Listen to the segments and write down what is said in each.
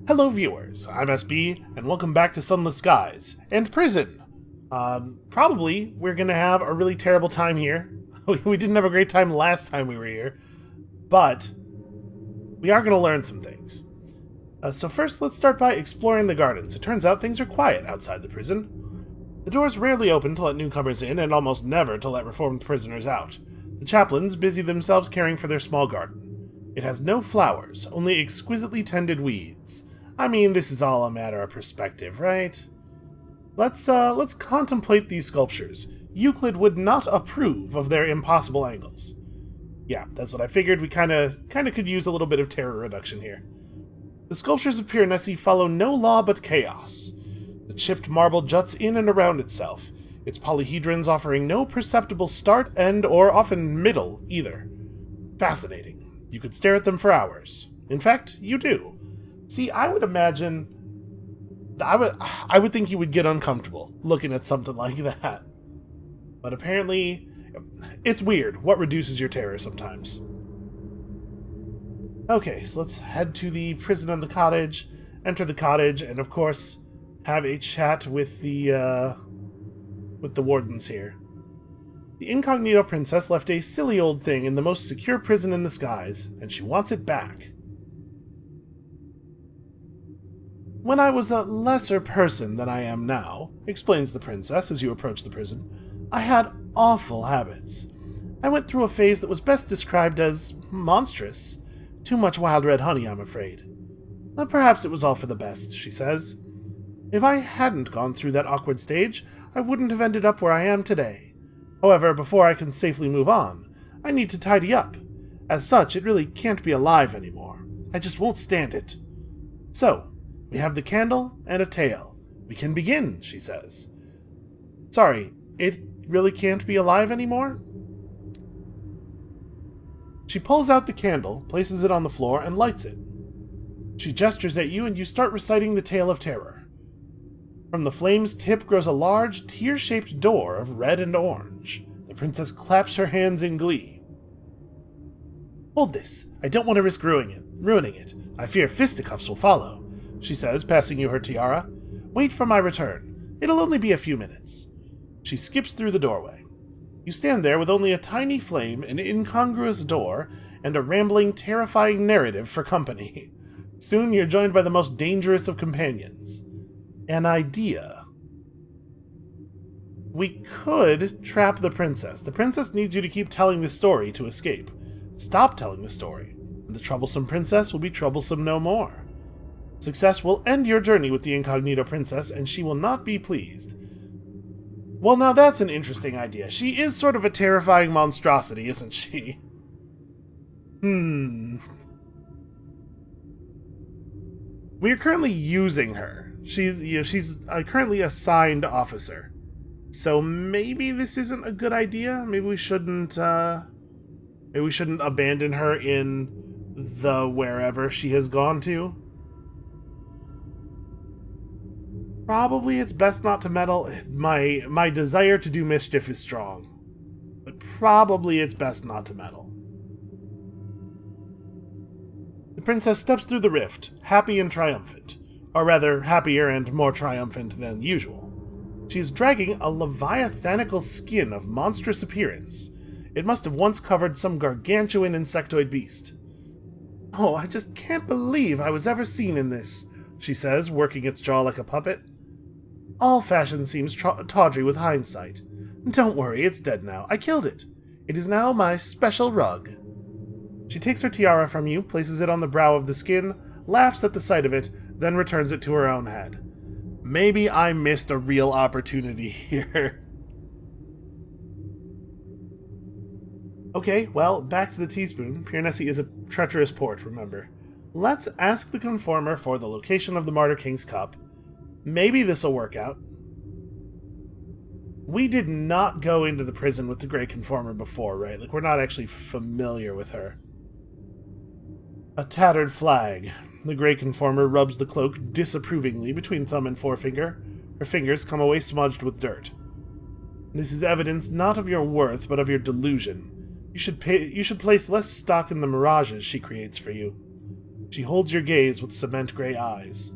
Hello viewers, I'm SB, and welcome back to Sunless Skies, and Prison! Probably we're gonna have a really terrible time here. We didn't have a great time last time we were here, but we are gonna learn some things. So first, let's start by exploring the gardens. It turns out things are quiet outside the prison. The doors rarely open to let newcomers in, and almost never to let reformed prisoners out. The chaplains busy themselves caring for their small garden. It has no flowers, only exquisitely tended weeds. I mean, this is all a matter of perspective, right? Let's contemplate these sculptures. Euclid would not approve of their impossible angles. Yeah, that's what I figured. We kinda could use a little bit of terror reduction here. The sculptures of Piranesi follow no law but chaos. The chipped marble juts in and around itself, its polyhedrons offering no perceptible start, end, or often middle either. Fascinating. You could stare at them for hours. In fact, you do. See, I would imagine... I would think you would get uncomfortable looking at something like that. But apparently, it's weird what reduces your terror sometimes. Okay, so let's head to the prison and the cottage, enter the cottage, and of course, have a chat with the wardens here. The incognito princess left a silly old thing in the most secure prison in the skies, and she wants it back. When I was a lesser person than I am now, explains the princess as you approach the prison, I had awful habits. I went through a phase that was best described as monstrous. Too much wild red honey, I'm afraid. But perhaps it was all for the best, she says. If I hadn't gone through that awkward stage, I wouldn't have ended up where I am today. However, before I can safely move on, I need to tidy up. As such, it really can't be alive anymore. I just won't stand it. So, we have the candle and a tale. We can begin, she says. Sorry, it really can't be alive anymore? She pulls out the candle, places it on the floor, and lights it. She gestures at you, and you start reciting the tale of terror. From the flame's tip grows a large, tear-shaped door of red and orange. The princess claps her hands in glee. Hold this. I don't want to risk ruining it. I fear fisticuffs will follow, she says, passing you her tiara. Wait for my return. It'll only be a few minutes. She skips through the doorway. You stand there with only a tiny flame, an incongruous door, and a rambling, terrifying narrative for company. Soon you're joined by the most dangerous of companions. An idea. We could trap the princess. The princess needs you to keep telling the story to escape. Stop telling the story, and the troublesome princess will be troublesome no more. Success will end your journey with the incognito princess, and she will not be pleased. Well, now that's an interesting idea. She is sort of a terrifying monstrosity, isn't she? We are currently using her. She's a currently assigned officer. So maybe this isn't a good idea. Maybe we shouldn't abandon her in the wherever she has gone to. Probably it's best not to meddle. My desire to do mischief is strong. But probably it's best not to meddle. The princess steps through the rift, happy and triumphant. Or rather, happier and more triumphant than usual. She is dragging a leviathanical skin of monstrous appearance. It must have once covered some gargantuan insectoid beast. Oh, I just can't believe I was ever seen in this, she says, working its jaw like a puppet. All fashion seems tawdry with hindsight. Don't worry, it's dead now. I killed it. It is now my special rug. She takes her tiara from you, places it on the brow of the skin, laughs at the sight of it, then returns it to her own head. Maybe I missed a real opportunity here. Okay, well, back to the teaspoon. Piranesi is a treacherous port, remember. Let's ask the Conformer for the location of the Martyr King's Cup. Maybe this'll work out. We did not go into the prison with the Grey Conformer before, right? Like, we're not actually familiar with her. A tattered flag. The Grey Conformer rubs the cloak disapprovingly between thumb and forefinger. Her fingers come away smudged with dirt. This is evidence not of your worth, but of your delusion. You should place less stock in the mirages she creates for you. She holds your gaze with cement gray eyes.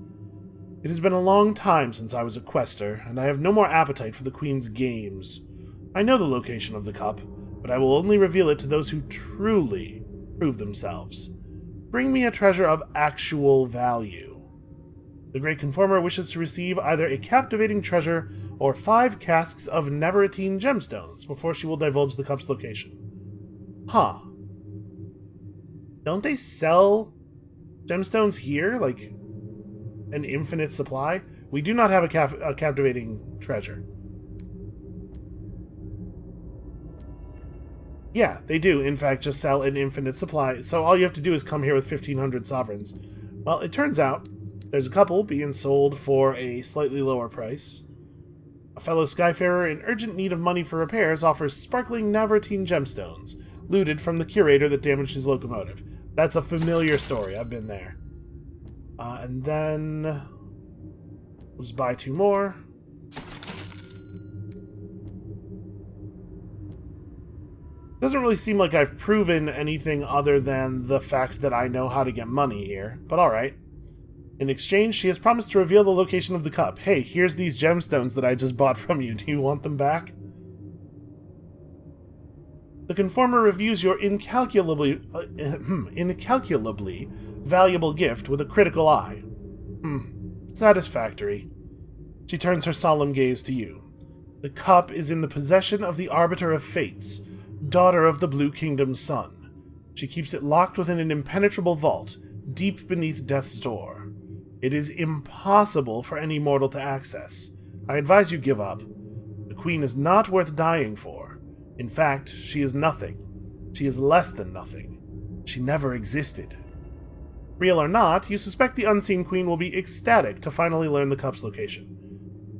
It has been a long time since I was a quester, and I have no more appetite for the Queen's games. I know the location of the cup, but I will only reveal it to those who truly prove themselves. Bring me a treasure of actual value. The Great Conformer wishes to receive either a captivating treasure or 5 casks of Nevertine gemstones before she will divulge the cup's location. Huh. Don't they sell gemstones here? Like, an infinite supply? We do not have a captivating treasure. Yeah, they do, in fact, just sell an infinite supply, so all you have to do is come here with 1,500 sovereigns. Well, it turns out there's a couple being sold for a slightly lower price. A fellow Skyfarer in urgent need of money for repairs offers sparkling Nevertine gemstones, looted from the curator that damaged his locomotive. That's a familiar story, I've been there. And then we'll just buy 2 more. Doesn't really seem like I've proven anything other than the fact that I know how to get money here, but alright. In exchange, she has promised to reveal the location of the cup. Hey, here's these gemstones that I just bought from you. Do you want them back? The Conformer reviews your incalculably valuable gift with a critical eye. Satisfactory. She turns her solemn gaze to you. The cup is in the possession of the Arbiter of Fates, daughter of the Blue Kingdom's son. She keeps it locked within an impenetrable vault, deep beneath death's door. It is impossible for any mortal to access. I advise you give up. The Queen is not worth dying for. In fact, she is nothing. She is less than nothing. She never existed. Real or not, you suspect the Unseen Queen will be ecstatic to finally learn the cup's location.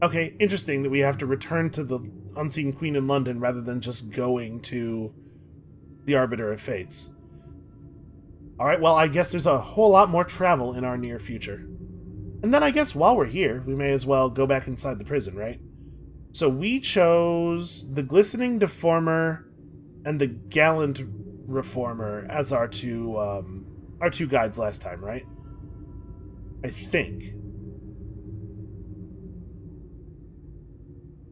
Okay, interesting that we have to return to the Unseen Queen in London rather than just going to the Arbiter of Fates. Alright, well, I guess there's a whole lot more travel in our near future. And then I guess while we're here, we may as well go back inside the prison, right? So we chose the Glistening Deformer and the Gallant Reformer as our two guides last time, right? I think.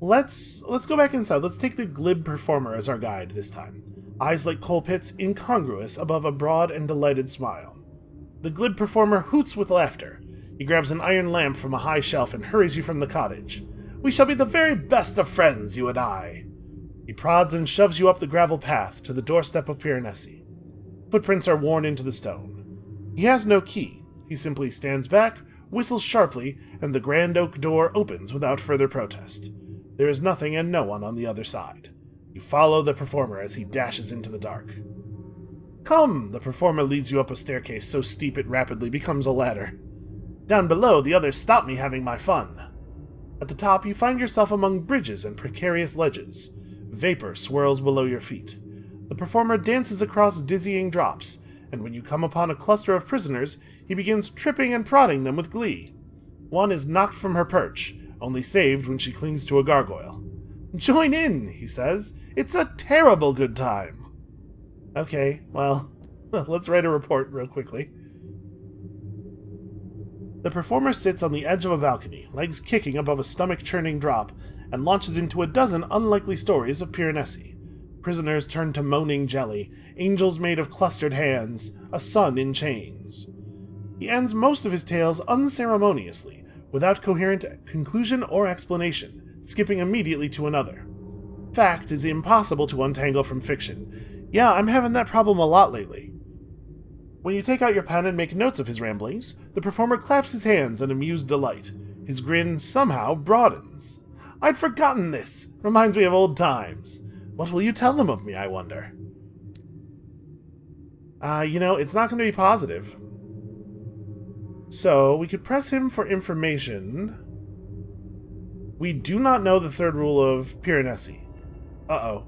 Let's go back inside. Let's take the Glib Performer as our guide this time. Eyes like coal pits, incongruous above a broad and delighted smile. The Glib Performer hoots with laughter. He grabs an iron lamp from a high shelf and hurries you from the cottage. We shall be the very best of friends, you and I. He prods and shoves you up the gravel path to the doorstep of Piranesi. Footprints are worn into the stone. He has no key. He simply stands back, whistles sharply, and the grand oak door opens without further protest. There is nothing and no one on the other side. You follow the Performer as he dashes into the dark. Come! The Performer leads you up a staircase so steep it rapidly becomes a ladder. Down below, the others stop me having my fun. At the top, you find yourself among bridges and precarious ledges. Vapor swirls below your feet. The Performer dances across dizzying drops, and when you come upon a cluster of prisoners, he begins tripping and prodding them with glee. One is knocked from her perch, only saved when she clings to a gargoyle. Join in, he says. It's a terrible good time. Okay, well, let's write a report real quickly. The Performer sits on the edge of a balcony, legs kicking above a stomach-churning drop, and launches into a dozen unlikely stories of Piranesi. Prisoners turn to moaning jelly, angels made of clustered hands, a sun in chains. He ends most of his tales unceremoniously, without coherent conclusion or explanation, skipping immediately to another. Fact is impossible to untangle from fiction. Yeah, I'm having that problem a lot lately. When you take out your pen and make notes of his ramblings, the Performer claps his hands in amused delight. His grin somehow broadens. I'd forgotten this. Reminds me of old times. What will you tell them of me, I wonder? It's not going to be positive. So, we could press him for information. We do not know the third rule of Piranesi. Uh-oh.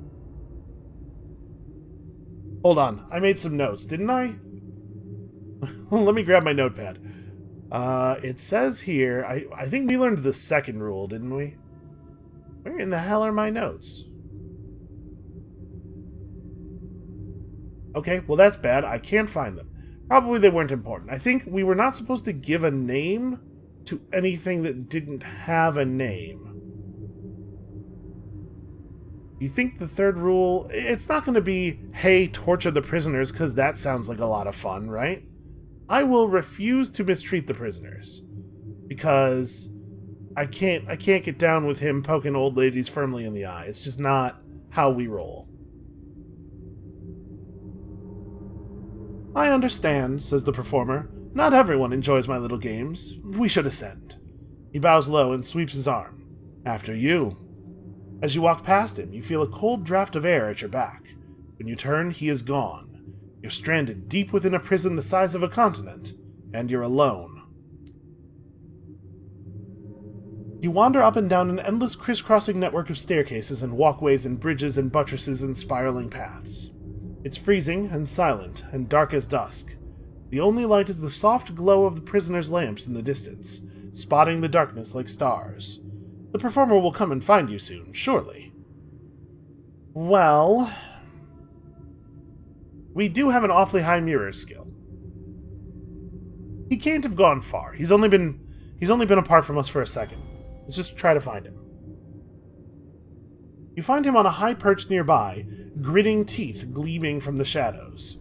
Hold on, I made some notes, didn't I? Let me grab my notepad. It says here, I think we learned the second rule, didn't we? Where in the hell are my notes? Okay, well that's bad. I can't find them. Probably they weren't important. I think we were not supposed to give a name to anything that didn't have a name. You think the third rule... It's not going to be, hey, torture the prisoners, because that sounds like a lot of fun, right? I will refuse to mistreat the prisoners. Because I can't get down with him poking old ladies firmly in the eye. It's just not how we roll. I understand, says the performer. Not everyone enjoys my little games. We should ascend. He bows low and sweeps his arm. After you. As you walk past him, you feel a cold draft of air at your back. When you turn, he is gone. You're stranded deep within a prison the size of a continent, and you're alone. You wander up and down an endless crisscrossing network of staircases and walkways and bridges and buttresses and spiraling paths. It's freezing and silent and dark as dusk. The only light is the soft glow of the prisoners' lamps in the distance, spotting the darkness like stars. The performer will come and find you soon, surely. Well... we do have an awfully high mirror skill. He can't have gone far. He's only been apart from us for a second. Let's just try to find him. You find him on a high perch nearby, gritting teeth gleaming from the shadows.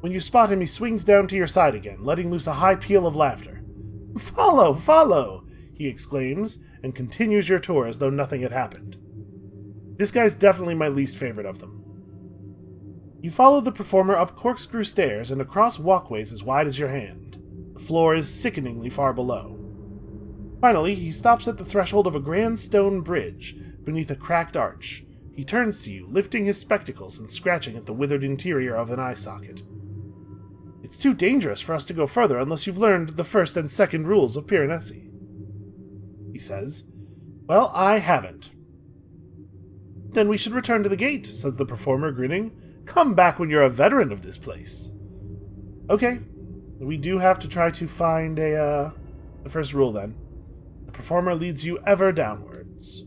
When you spot him, he swings down to your side again, letting loose a high peal of laughter. "Follow! Follow!" he exclaims, and continues your tour as though nothing had happened. This guy's definitely my least favorite of them. You follow the performer up corkscrew stairs and across walkways as wide as your hand. The floor is sickeningly far below. Finally, he stops at the threshold of a grand stone bridge, beneath a cracked arch. He turns to you, lifting his spectacles and scratching at the withered interior of an eye socket. "It's too dangerous for us to go further unless you've learned the first and second rules of Piranesi," he says. "Well, I haven't." "Then we should return to the gate," says the performer, grinning. "Come back when you're a veteran of this place." Okay, we do have to try to find the first rule then. The performer leads you ever downwards.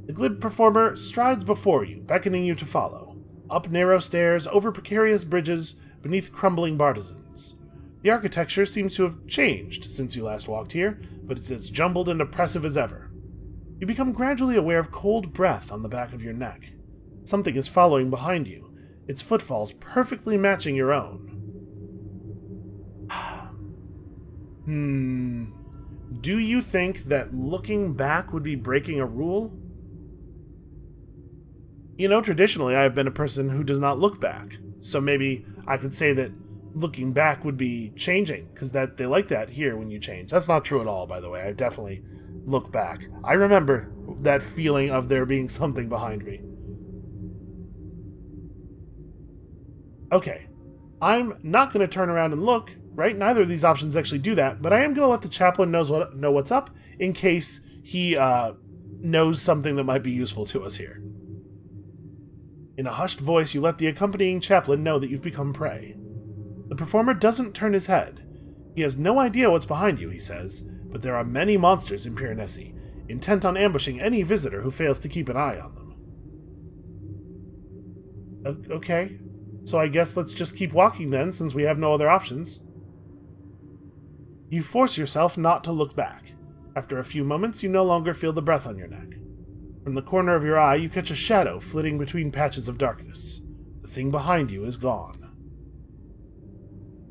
The glib performer strides before you, beckoning you to follow. Up narrow stairs, over precarious bridges, beneath crumbling bartizans. The architecture seems to have changed since you last walked here, but it's as jumbled and oppressive as ever. You become gradually aware of cold breath on the back of your neck. Something is following behind you, its footfalls perfectly matching your own. Do you think that looking back would be breaking a rule? You know, traditionally I have been a person who does not look back, so maybe I could say that looking back would be changing, because that they like that here when you change. That's not true at all, by the way. I definitely look back. I remember that feeling of there being something behind me. Okay, I'm not going to turn around and look, right? Neither of these options actually do that, but I am going to let the chaplain know what's up in case he knows something that might be useful to us here. In a hushed voice, you let the accompanying chaplain know that you've become prey. The performer doesn't turn his head. He has no idea what's behind you, he says, but there are many monsters in Piranesi, intent on ambushing any visitor who fails to keep an eye on them. Okay, so I guess let's just keep walking then, since we have no other options. You force yourself not to look back. After a few moments, you no longer feel the breath on your neck. From the corner of your eye, you catch a shadow flitting between patches of darkness. The thing behind you is gone.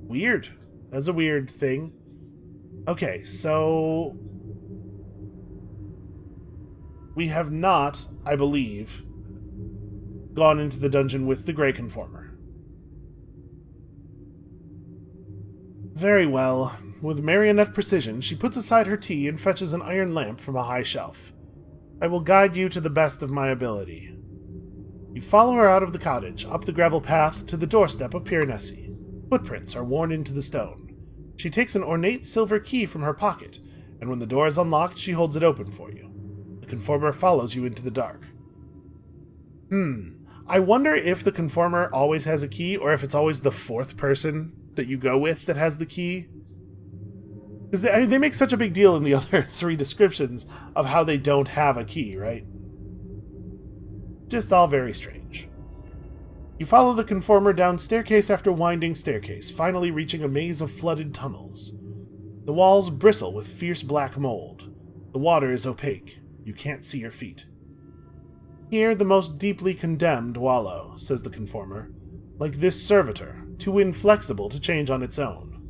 Weird. That's a weird thing. Okay, so... we have not, I believe, gone into the dungeon with the Grey Conformer. Very well. With marionette precision, she puts aside her tea and fetches an iron lamp from a high shelf. I will guide you to the best of my ability. You follow her out of the cottage, up the gravel path, to the doorstep of Piranesi. Footprints are worn into the stone. She takes an ornate silver key from her pocket, and when the door is unlocked, she holds it open for you. The Conformer follows you into the dark. I wonder if the Conformer always has a key, or if it's always the fourth person that you go with that has the key. Because they make such a big deal in the other three descriptions of how they don't have a key, right? Just all very strange. You follow the conformer down staircase after winding staircase, finally reaching a maze of flooded tunnels. The walls bristle with fierce black mold. The water is opaque. You can't see your feet. Here the most deeply condemned wallow, says the conformer, like this servitor, too inflexible to change on its own.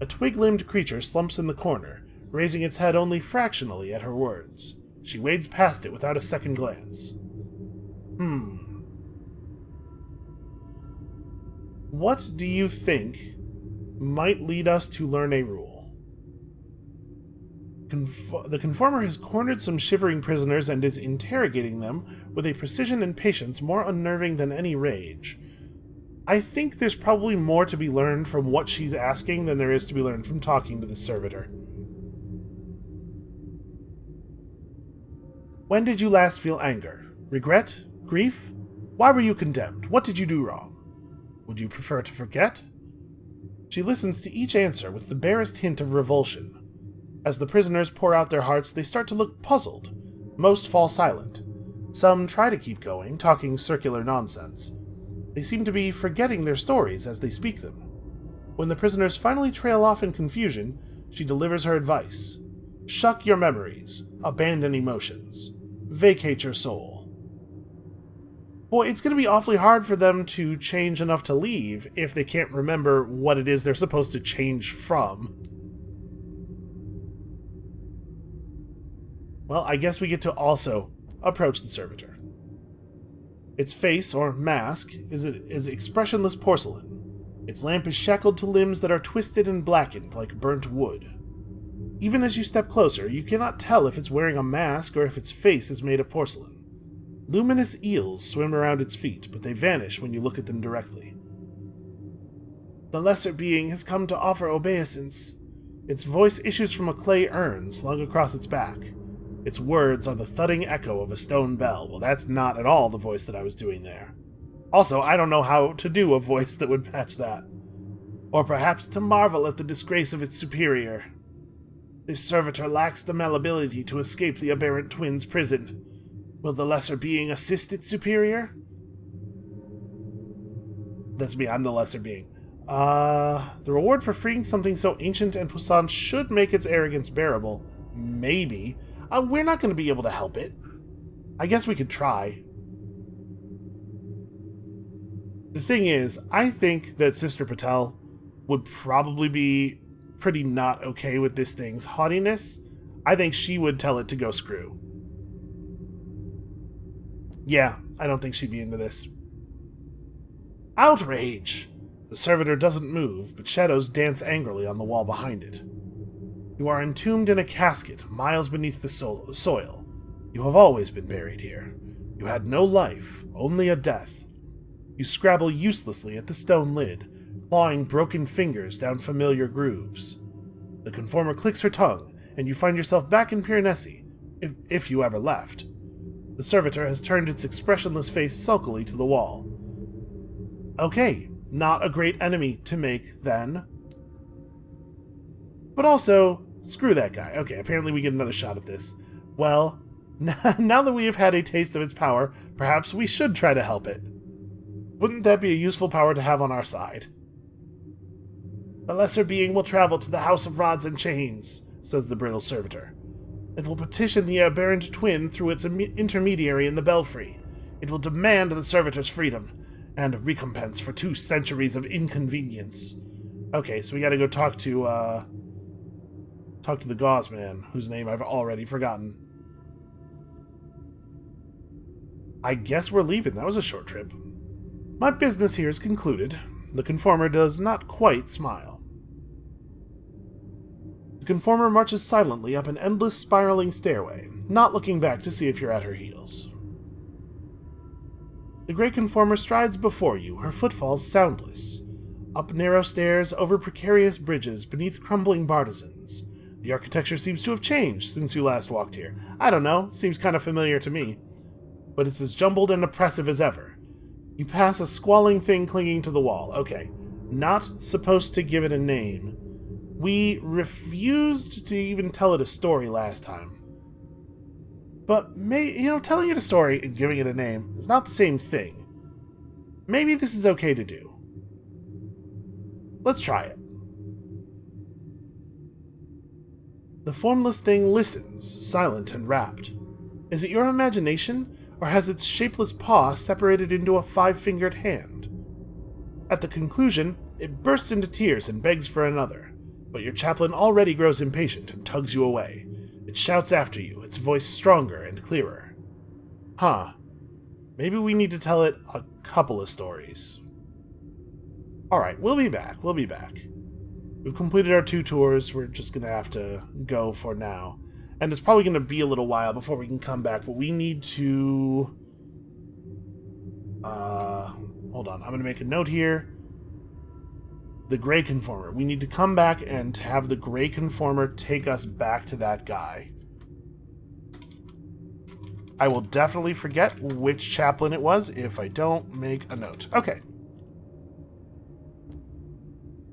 A twig-limbed creature slumps in the corner, raising its head only fractionally at her words. She wades past it without a second glance. What do you think might lead us to learn a rule? The conformer has cornered some shivering prisoners and is interrogating them with a precision and patience more unnerving than any rage. I think there's probably more to be learned from what she's asking than there is to be learned from talking to the servitor. When did you last feel anger? Regret? Grief? Why were you condemned? What did you do wrong? Would you prefer to forget? She listens to each answer with the barest hint of revulsion. As the prisoners pour out their hearts, they start to look puzzled. Most fall silent. Some try to keep going, talking circular nonsense. They seem to be forgetting their stories as they speak them. When the prisoners finally trail off in confusion, she delivers her advice. Shuck your memories. Abandon emotions. Vacate your soul. Boy, it's going to be awfully hard for them to change enough to leave if they can't remember what it is they're supposed to change from. Well, I guess we get to also approach the servitor. Its face, or mask, is expressionless porcelain. Its lamp is shackled to limbs that are twisted and blackened like burnt wood. Even as you step closer, you cannot tell if it's wearing a mask or if its face is made of porcelain. Luminous eels swim around its feet, but they vanish when you look at them directly. The lesser being has come to offer obeisance. Its voice issues from a clay urn slung across its back. Its words are the thudding echo of a stone bell. Well, that's not at all the voice that I was doing there. Also, I don't know how to do a voice that would match that. Or perhaps to marvel at the disgrace of its superior. This servitor lacks the malleability to escape the aberrant twins' prison. Will the lesser being assist its superior? That's me, I'm the lesser being. The reward for freeing something so ancient and puissant should make its arrogance bearable. Maybe. We're not going to be able to help it. I guess we could try. The thing is, I think that Sister Patel would probably be pretty not okay with this thing's haughtiness. I think she would tell it to go screw. Yeah, I don't think she'd be into this. Outrage! The servitor doesn't move, but shadows dance angrily on the wall behind it. You are entombed in a casket, miles beneath the soil. You have always been buried here. You had no life, only a death. You scrabble uselessly at the stone lid, clawing broken fingers down familiar grooves. The conformer clicks her tongue, and you find yourself back in Piranesi, if you ever left. The servitor has turned its expressionless face sulkily to the wall. Okay, not a great enemy to make, then. But also, screw that guy. Okay, apparently we get another shot at this. Well, now that we have had a taste of its power, perhaps we should try to help it. Wouldn't that be a useful power to have on our side? The lesser being will travel to the House of Rods and Chains, says the brittle servitor. It will petition the aberrant twin through its intermediary in the belfry. It will demand the servitor's freedom, and recompense for 2 centuries of inconvenience. Okay, so we gotta go talk to the gauze man, whose name I've already forgotten. I guess we're leaving. That was a short trip. My business here is concluded. The conformer does not quite smile. The conformer marches silently up an endless spiraling stairway, not looking back to see if you're at her heels. The great conformer strides before you, her footfalls soundless. Up narrow stairs, over precarious bridges, beneath crumbling bartizans. The architecture seems to have changed since you last walked here. I don't know, seems kind of familiar to me. But it's as jumbled and oppressive as ever. You pass a squalling thing clinging to the wall. Okay, not supposed to give it a name. We refused to even tell it a story last time. But, telling it a story and giving it a name is not the same thing. maybe this is okay to do. Let's try it. The formless thing listens, silent and rapt. Is it your imagination, or has its shapeless paw separated into a 5-fingered hand? At the conclusion, it bursts into tears and begs for another, but your chaplain already grows impatient and tugs you away. It shouts after you, its voice stronger and clearer. Huh. Maybe we need to tell it a couple of stories. Alright, we'll be back. We've completed our 2 tours. We're just going to have to go for now. And it's probably going to be a little while before we can come back, but we need to... hold on. I'm going to make a note here. The Grey Conformer. We need to come back and have the Grey Conformer take us back to that guy. I will definitely forget which chaplain it was if I don't make a note. Okay.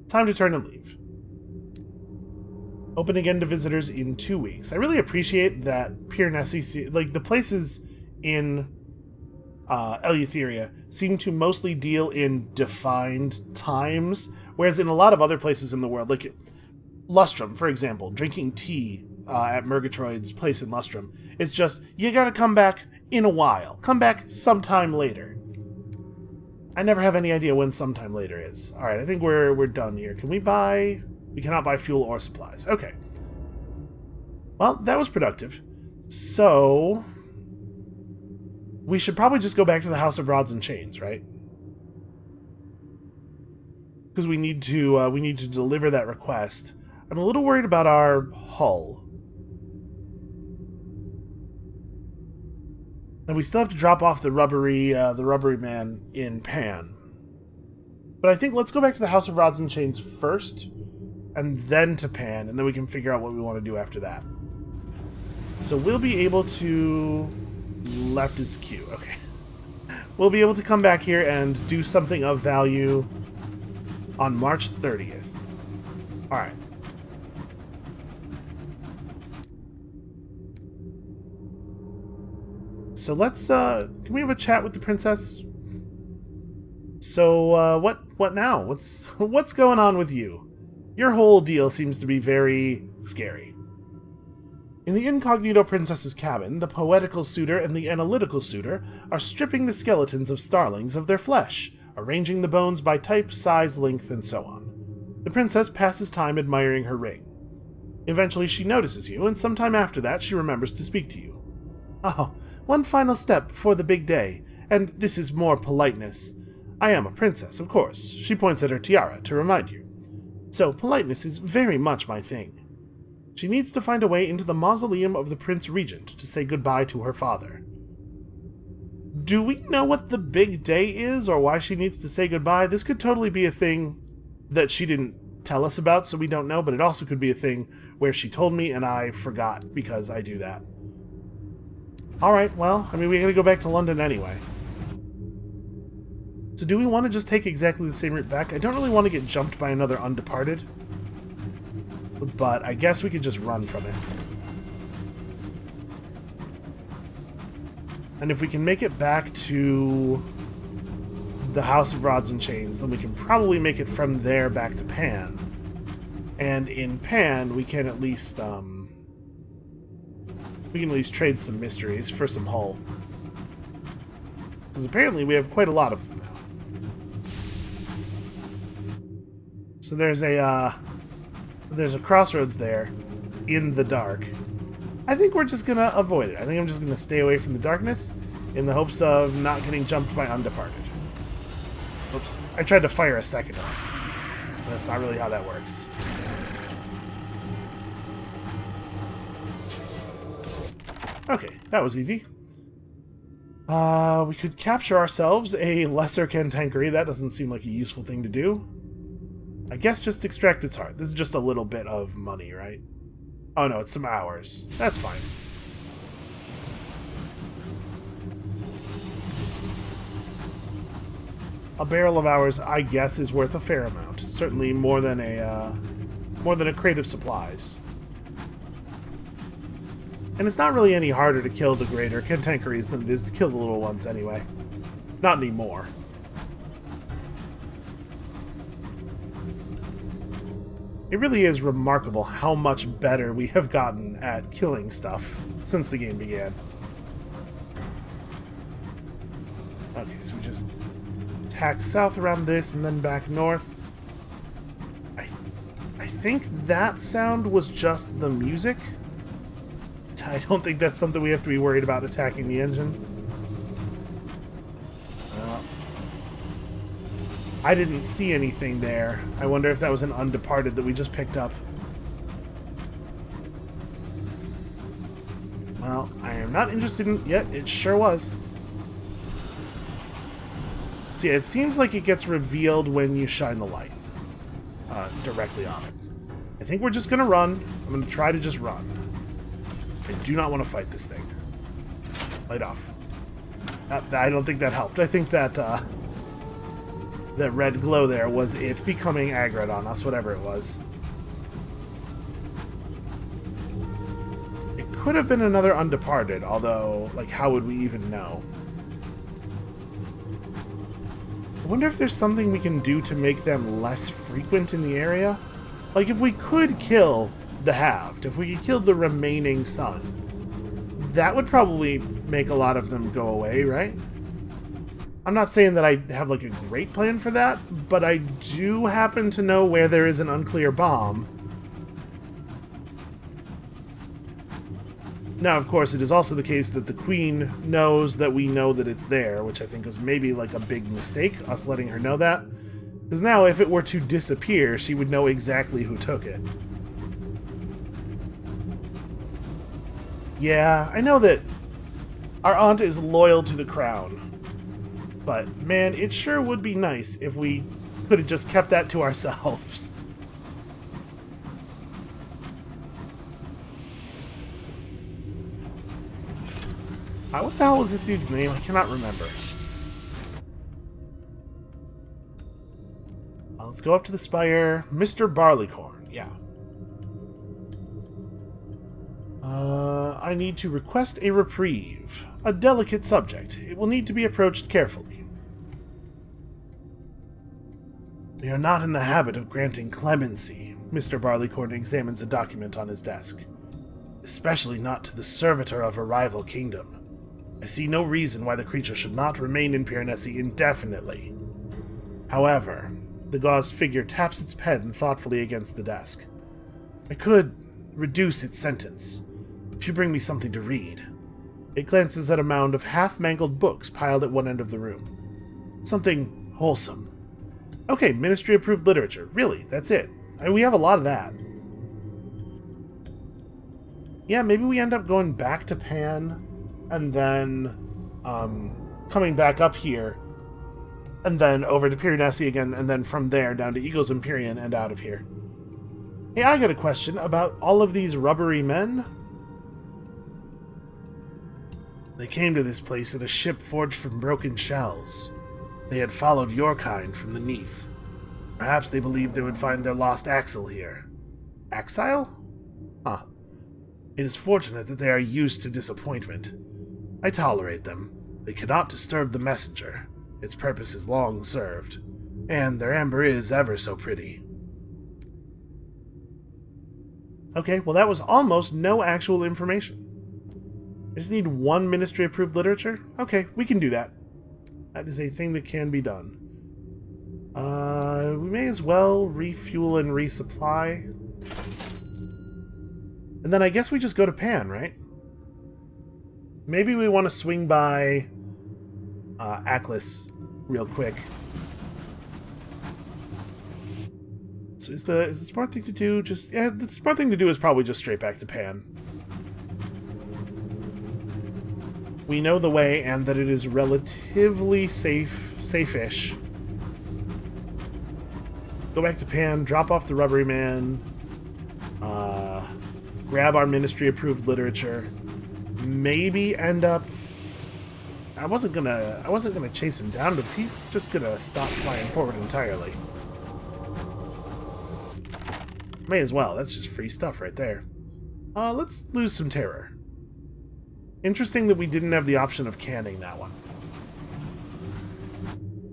Time to turn and leave. Open again to visitors in 2 weeks. I really appreciate that Piranesi, like the places in Eleutheria, seem to mostly deal in defined times, whereas in a lot of other places in the world, like Lustrum, for example, drinking tea at Murgatroyd's place in Lustrum, it's just, you gotta come back in a while. Come back sometime later. I never have any idea when sometime later is. Alright, I think we're done here. Can we buy... We cannot buy fuel or supplies. Okay. Well, that was productive. So... we should probably just go back to the House of Rods and Chains, right? Because we need to deliver that request. I'm a little worried about our hull. And we still have to drop off the rubbery man in Pan. But I think let's go back to the House of Rods and Chains first, and then to Pan, and then we can figure out what we want to do after that. So we'll be able to... Left is Q, okay. We'll be able to come back here and do something of value on March 30th. Alright. So let's, can we have a chat with the princess? So, what now? What's going on with you? Your whole deal seems to be very scary. In the incognito princess's cabin, the poetical suitor and the analytical suitor are stripping the skeletons of starlings of their flesh, arranging the bones by type, size, length, and so on. The princess passes time admiring her ring. Eventually she notices you, and sometime after that she remembers to speak to you. Oh, one final step before the big day, and this is more politeness. I am a princess, of course. She points at her tiara to remind you. So politeness is very much my thing. She needs to find a way into the mausoleum of the Prince Regent to say goodbye to her father. Do we know what the big day is, or why she needs to say goodbye? This could totally be a thing that she didn't tell us about, so we don't know, but it also could be a thing where she told me and I forgot, because I do that. Alright, well, I mean, we gotta go back to London anyway. So do we want to just take exactly the same route back? I don't really want to get jumped by another Undeparted, but I guess we could just run from it. And if we can make it back to the House of Rods and Chains, then we can probably make it from there back to Pan. And in Pan, we can at least trade some mysteries for some hull. Because apparently we have quite a lot of them now. So there's a crossroads there in the dark. I think we're just gonna avoid it. I think I'm just gonna stay away from the darkness in the hopes of not getting jumped by Undeparted. Oops. I tried to fire a second time. That's not really how that works. Okay, that was easy. We could capture ourselves a lesser cantankery. That doesn't seem like a useful thing to do. I guess just extract its heart. This is just a little bit of money, right? Oh no, it's some hours. That's fine. A barrel of hours, I guess, is worth a fair amount. Certainly more than a crate of supplies. And it's not really any harder to kill the greater cantankeries than it is to kill the little ones anyway. Not anymore. It really is remarkable how much better we have gotten at killing stuff since the game began. Okay, so we just tack south around this and then back north. I think that sound was just the music. I don't think that's something we have to be worried about attacking the engine. I didn't see anything there. I wonder if that was an undeparted that we just picked up. Well, I am not interested in... Yet, it sure was. So yeah, it seems like it gets revealed when you shine the light directly on it. I think we're just going to run. I'm going to try to just run. I do not want to fight this thing. Light off. I don't think that helped. I think that that red glow there was it becoming aggroed on us, whatever it was. It could have been another undeparted, although, like, how would we even know? I wonder if there's something we can do to make them less frequent in the area? Like, if we could kill the halved, if we could kill the remaining sun, that would probably make a lot of them go away, right? I'm not saying that I have, like, a great plan for that, but I do happen to know where there is an unclear bomb. Now, of course, it is also the case that the Queen knows that we know that it's there, which I think was maybe, like, a big mistake, us letting her know that. Because now, if it were to disappear, she would know exactly who took it. Yeah, I know that our aunt is loyal to the crown. But, man, it sure would be nice if we could have just kept that to ourselves. What the hell was this dude's name? I cannot remember. Let's go up to the Spire. Mr. Barleycorn, yeah. I need to request a reprieve. A delicate subject. It will need to be approached carefully. We are not in the habit of granting clemency. Mr. Barleycorn examines a document on his desk. Especially not to the servitor of a rival kingdom. I see no reason why the creature should not remain in Piranesi indefinitely. However, the gauzed figure taps its pen thoughtfully against the desk. I could reduce its sentence, if you bring me something to read. It glances at a mound of half-mangled books piled at one end of the room. Something wholesome. Okay, Ministry-approved literature. Really, that's it. We have a lot of that. Yeah, maybe we end up going back to Pan, and then coming back up here, and then over to Piranesi again, and then from there down to Eagles Empyrean and out of here. Hey, I got a question about all of these rubbery men. They came to this place in a ship forged from broken shells. They had followed your kind from the Neath. Perhaps they believed they would find their lost Axel here. Axile? Huh. It is fortunate that they are used to disappointment. I tolerate them. They cannot disturb the messenger. Its purpose is long served. And their amber is ever so pretty. Okay, well that was almost no actual information. I just need one ministry-approved literature? Okay, we can do that. That is a thing that can be done. We may as well refuel and resupply. And then I guess we just go to Pan, right? Maybe we want to swing by Aklis real quick. So is the smart thing to do just... Yeah, the smart thing to do is probably just straight back to Pan. We know the way and that it is relatively safe-ish. Go back to Pan, drop off the rubbery man, grab our ministry-approved literature, maybe end up... I wasn't gonna chase him down, but if he's just gonna stop flying forward entirely. May as well, that's just free stuff right there. Let's lose some terror. Interesting that we didn't have the option of canning that one.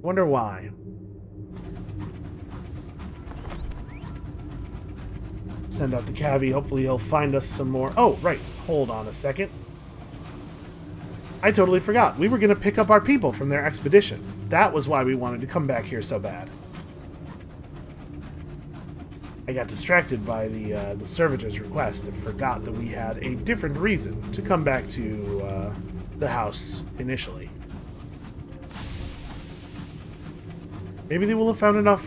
Wonder why. Send out the cavi. Hopefully he'll find us some more. Oh, right. Hold on a second. I totally forgot. We were going to pick up our people from their expedition. That was why we wanted to come back here so bad. I got distracted by the servitor's request and forgot that we had a different reason to come back to the house initially. Maybe they will have found enough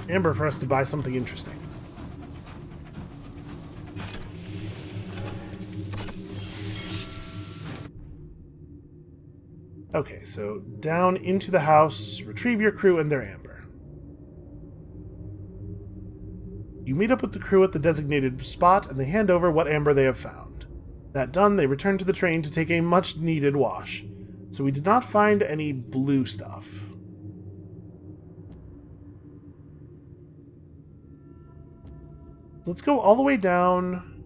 amber for us to buy something interesting. Okay, so down into the house, retrieve your crew and their amber. You meet up with the crew at the designated spot, and they hand over what amber they have found. That done, they return to the train to take a much-needed wash. So we did not find any blue stuff. So let's go all the way down...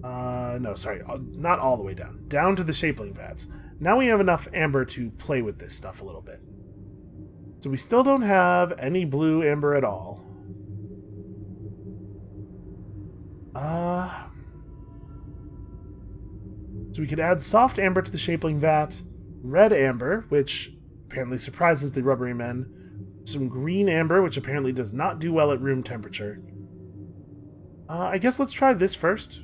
no, sorry, not all the way down. Down to the shapling vats. Now we have enough amber to play with this stuff a little bit. So we still don't have any blue amber at all. So we could add soft amber to the shapling vat, red amber, which apparently surprises the rubbery men, some green amber, which apparently does not do well at room temperature. I guess let's try this first.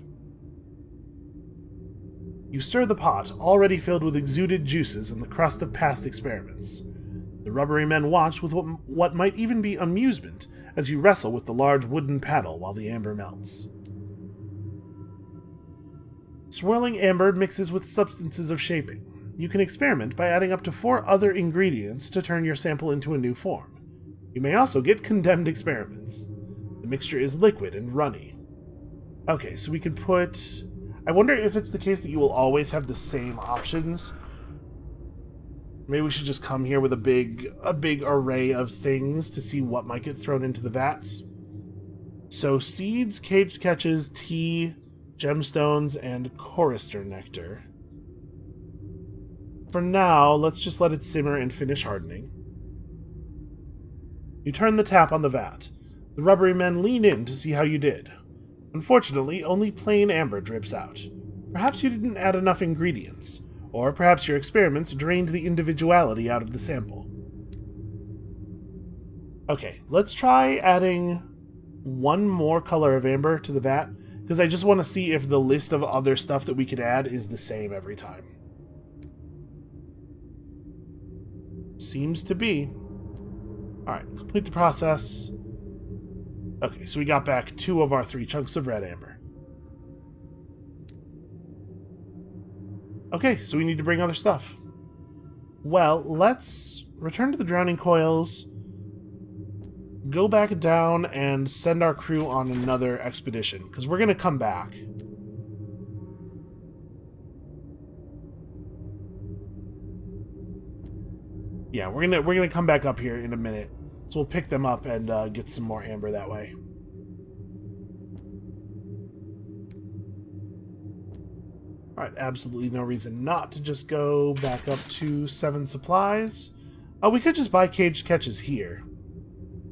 You stir the pot, already filled with exuded juices and the crust of past experiments. The rubbery men watch with what might even be amusement as you wrestle with the large wooden paddle while the amber melts. Swirling amber mixes with substances of shaping. You can experiment by adding up to 4 other ingredients to turn your sample into a new form. You may also get condemned experiments. The mixture is liquid and runny. Okay, so we could put... I wonder if it's the case that you will always have the same options. Maybe we should just come here with a big array of things to see what might get thrown into the vats. So seeds, caged catches, tea, gemstones, and chorister nectar. For now, let's just let it simmer and finish hardening. You turn the tap on the vat. The rubbery men lean in to see how you did. Unfortunately, only plain amber drips out. Perhaps you didn't add enough ingredients, or perhaps your experiments drained the individuality out of the sample. Okay, let's try adding one more color of amber to the vat, because I just want to see if the list of other stuff that we could add is the same every time. Seems to be. Alright, complete the process. Okay, so we got back 2 of our 3 chunks of red amber. Okay, so we need to bring other stuff. Well, let's return to the drowning coils, go back down, and send our crew on another expedition, because we're going to come back. Yeah, we're gonna come back up here in a minute. So we'll pick them up and get some more amber that way. Alright, absolutely no reason not to just go back up to 7 supplies. We could just buy caged catches here.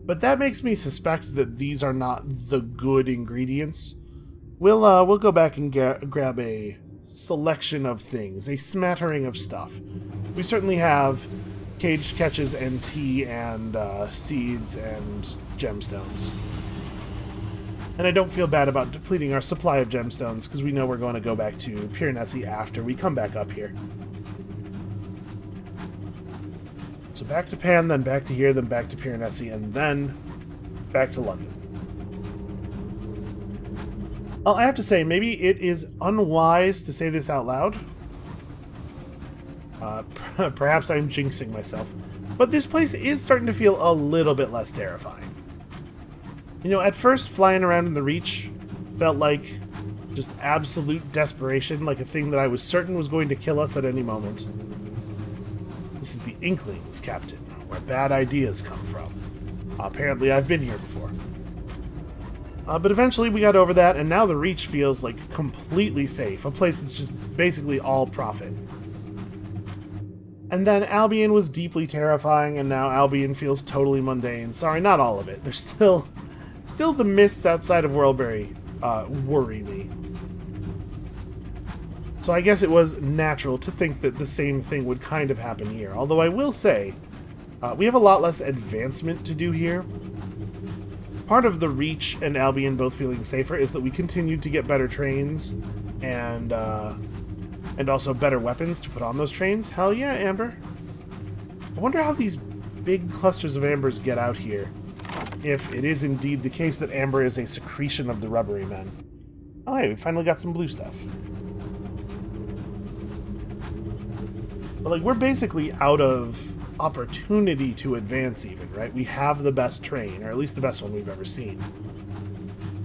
But that makes me suspect that these are not the good ingredients. We'll go back and grab a selection of things, a smattering of stuff. We certainly have caged catches and tea and seeds and gemstones. And I don't feel bad about depleting our supply of gemstones, because we know we're going to go back to Piranesi after we come back up here. So back to Pan, then back to here, then back to Piranesi, and then back to London. Well, I have to say, maybe it is unwise to say this out loud. Perhaps I'm jinxing myself. But this place is starting to feel a little bit less terrifying. You know, at first, flying around in the Reach felt like just absolute desperation, like a thing that I was certain was going to kill us at any moment. This is the Inklings, Captain, where bad ideas come from. Apparently I've been here before. But eventually we got over that, and now the Reach feels like completely safe, a place that's just basically all profit. And then Albion was deeply terrifying, and now Albion feels totally mundane. Sorry, not all of it. There's Still, the mists outside of Whirlberry worry me. So I guess it was natural to think that the same thing would kind of happen here. Although I will say, we have a lot less advancement to do here. Part of the Reach and Albion both feeling safer is that we continued to get better trains and also better weapons to put on those trains. Hell yeah, Amber. I wonder how these big clusters of ambers get out here, if it is indeed the case that amber is a secretion of the rubbery men. Oh, hey, we finally got some blue stuff. But, like, we're basically out of opportunity to advance even, right? We have the best train, or at least the best one we've ever seen.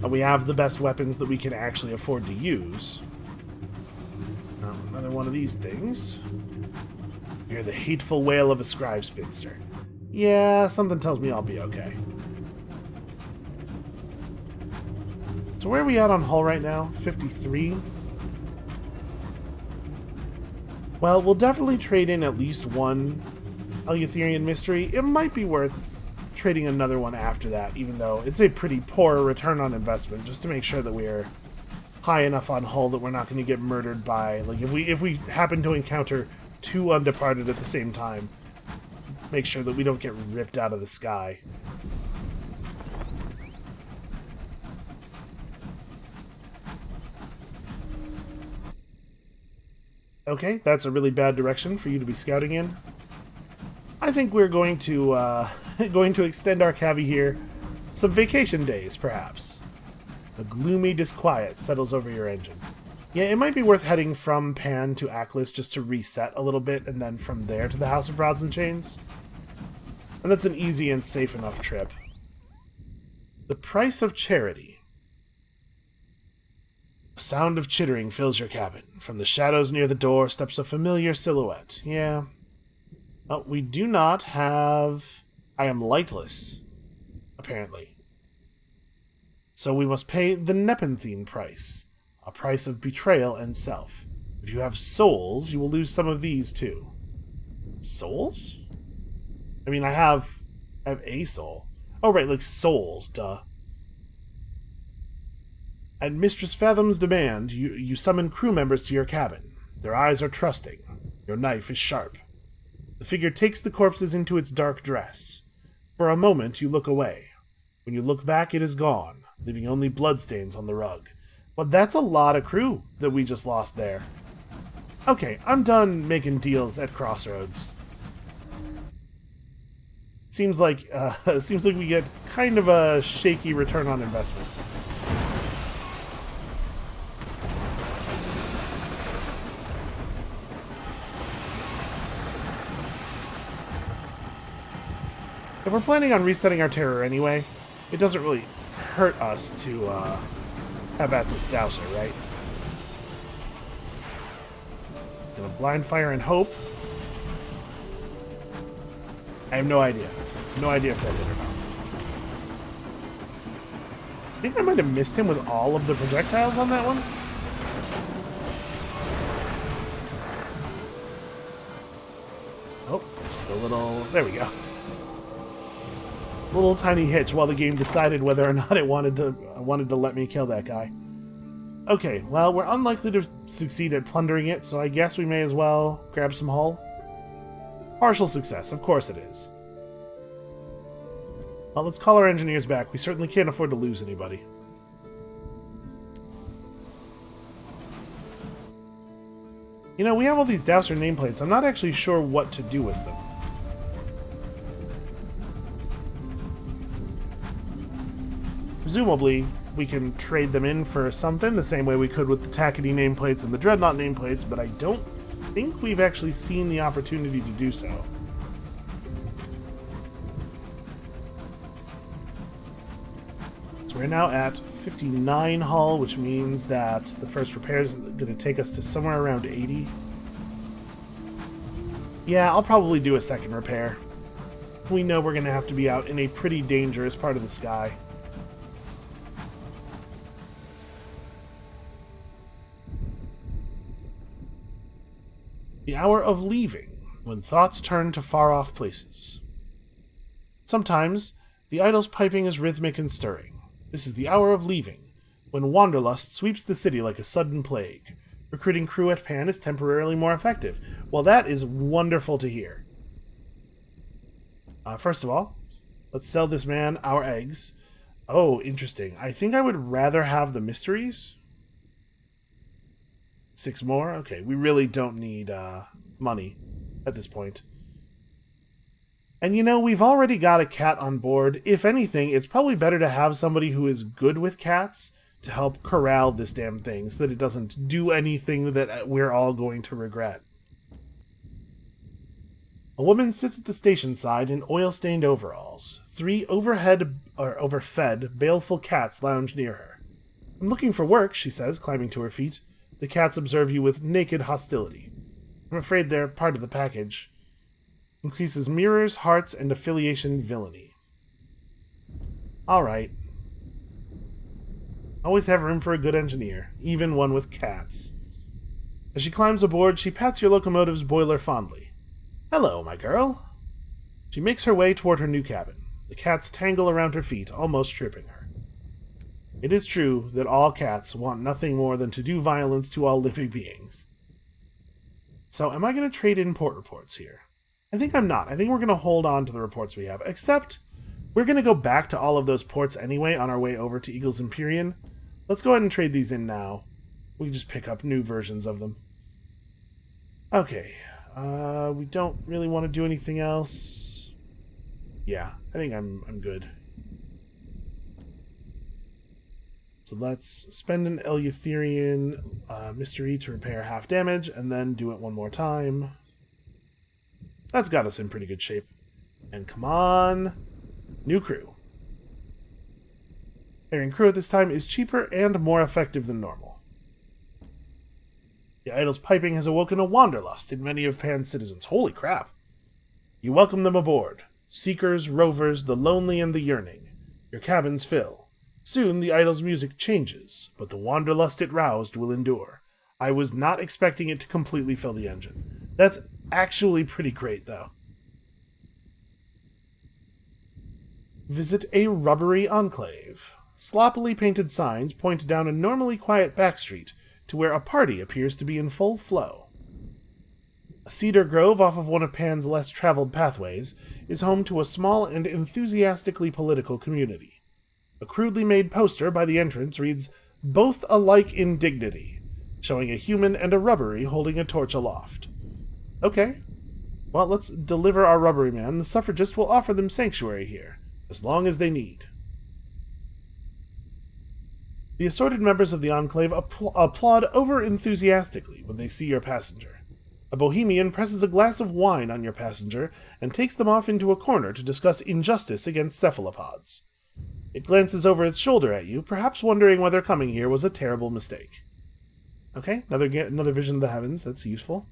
And we have the best weapons that we can actually afford to use. Another one of these things. You're the hateful wail of a scribe spinster. Yeah, something tells me I'll be okay. So where are we at on hull right now? 53? Well, we'll definitely trade in at least one Eleutherian mystery. It might be worth trading another one after that, even though it's a pretty poor return on investment, just to make sure that we're high enough on hull that we're not going to get murdered by, like, if we happen to encounter two Undeparted at the same time, make sure that we don't get ripped out of the sky. Okay, that's a really bad direction for you to be scouting in. I think we're going to extend our cavi here some vacation days, perhaps. A gloomy disquiet settles over your engine. Yeah, it might be worth heading from Pan to Aklis just to reset a little bit, and then from there to the House of Rods and Chains. And that's an easy and safe enough trip. The price of charity. A sound of chittering fills your cabin. From the shadows near the door steps a familiar silhouette. Yeah. Oh, we do not have... I am lightless, apparently. So we must pay the Nepenthe price. A price of betrayal and self. If you have souls, you will lose some of these too. Souls? I mean, I have a soul. Oh, right, like souls, duh. At Mistress Fathom's demand, you summon crew members to your cabin. Their eyes are trusting. Your knife is sharp. The figure takes the corpses into its dark dress. For a moment, you look away. When you look back, it is gone, leaving only bloodstains on the rug. But that's a lot of crew that we just lost there. Okay, I'm done making deals at Crossroads. Seems like we get kind of a shaky return on investment. If we're planning on resetting our terror anyway, it doesn't really hurt us to have at this dowser, right? Gonna blind fire and hope. I have no idea. No idea if that did or not. I think I might have missed him with all of the projectiles on that one. Oh, just a little... There we go. Little tiny hitch while the game decided whether or not it wanted to let me kill that guy. Okay, well, we're unlikely to succeed at plundering it, so I guess we may as well grab some hull. Partial success, of course it is. Well, let's call our engineers back. We certainly can't afford to lose anybody. You know, we have all these Dowser nameplates. I'm not actually sure what to do with them. Presumably, we can trade them in for something, the same way we could with the Tackety nameplates and the Dreadnought nameplates, but I don't think we've actually seen the opportunity to do so. So we're now at 59 hull, which means that the first repair is going to take us to somewhere around 80. Yeah, I'll probably do a second repair. We know we're going to have to be out in a pretty dangerous part of the sky. The hour of leaving, when thoughts turn to far-off places. Sometimes, the idol's piping is rhythmic and stirring. This is the hour of leaving, when wanderlust sweeps the city like a sudden plague. Recruiting crew at Pan is temporarily more effective. Well, that is wonderful to hear. First of all, let's sell this man our eggs. Oh, interesting. I think I would rather have the mysteries. 6 more? Okay, we really don't need money at this point. And you know, we've already got a cat on board. If anything, it's probably better to have somebody who is good with cats to help corral this damn thing so that it doesn't do anything that we're all going to regret. A woman sits at the station side in oil-stained overalls. 3 overfed, baleful cats lounge near her. "I'm looking for work," she says, climbing to her feet. The cats observe you with naked hostility. "I'm afraid they're part of the package." Increases mirrors, hearts, and affiliation villainy. Alright. Always have room for a good engineer, even one with cats. As she climbs aboard, she pats your locomotive's boiler fondly. "Hello, my girl." She makes her way toward her new cabin. The cats tangle around her feet, almost tripping her. It is true that all cats want nothing more than to do violence to all living beings. So, am I going to trade in port reports here? I think I'm not. I think we're going to hold on to the reports we have, except we're going to go back to all of those ports anyway on our way over to Eagle's Empyrean. Let's go ahead and trade these in now. We can just pick up new versions of them. Okay. We don't really want to do anything else. Yeah, I think I'm good. So let's spend an Eleutherian mystery to repair half damage, and then do it one more time. That's got us in pretty good shape. And come on, new crew. Hiring crew at this time is cheaper and more effective than normal. The idol's piping has awoken a wanderlust in many of Pan's citizens. Holy crap. You welcome them aboard. Seekers, rovers, the lonely and the yearning. Your cabins fill. Soon the idol's music changes, but the wanderlust it roused will endure. I was not expecting it to completely fill the engine. That's actually pretty great, though. Visit a rubbery enclave. Sloppily painted signs point down a normally quiet backstreet to where a party appears to be in full flow. A cedar grove off of one of Pan's less traveled pathways is home to a small and enthusiastically political community. A crudely made poster by the entrance reads, "Both alike in dignity," showing a human and a rubbery holding a torch aloft. Okay. Well, let's deliver our rubbery man. The suffragist will offer them sanctuary here, as long as they need. The assorted members of the Enclave applaud over-enthusiastically when they see your passenger. A bohemian presses a glass of wine on your passenger and takes them off into a corner to discuss injustice against cephalopods. It glances over its shoulder at you, perhaps wondering whether coming here was a terrible mistake. Okay, another vision of the heavens. That's useful.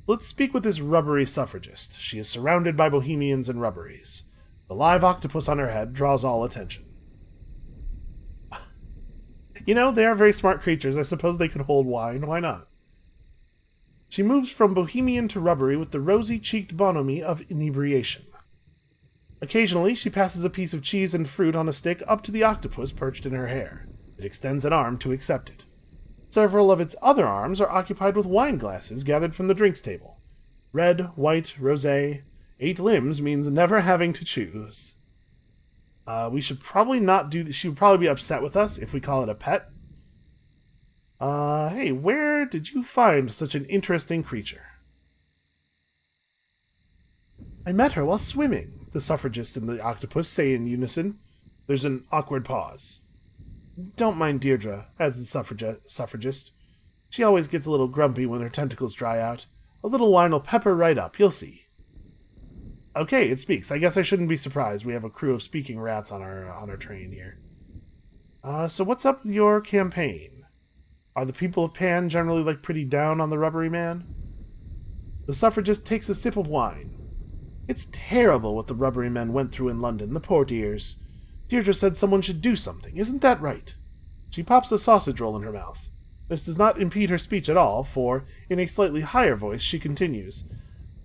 Let's speak with this rubbery suffragist. She is surrounded by bohemians and rubberies. The live octopus on her head draws all attention. You know, they are very smart creatures. I suppose they could hold wine. Why not? She moves from bohemian to rubbery with the rosy-cheeked bonhomie of inebriation. Occasionally, she passes a piece of cheese and fruit on a stick up to the octopus perched in her hair. It extends an arm to accept it. Several of its other arms are occupied with wine glasses gathered from the drinks table. Red, white, rosé. 8 limbs means never having to choose. We should probably not do this. She would probably be upset with us if we call it a pet. Hey, where did you find such an interesting creature? I met her while swimming, the suffragist and the octopus say in unison. There's an awkward pause. Don't mind Deirdre, adds the suffragist. She always gets a little grumpy when her tentacles dry out. A little wine will pepper right up, you'll see. Okay, it speaks. I guess I shouldn't be surprised. We have a crew of speaking rats on our train here. So what's up with your campaign? Are the people of Pan generally, pretty down on the rubbery man? The suffragist takes a sip of wine. It's terrible what the rubbery men went through in London, the poor dears. Deirdre said someone should do something. Isn't that right? She pops a sausage roll in her mouth. This does not impede her speech at all, for, in a slightly higher voice, she continues.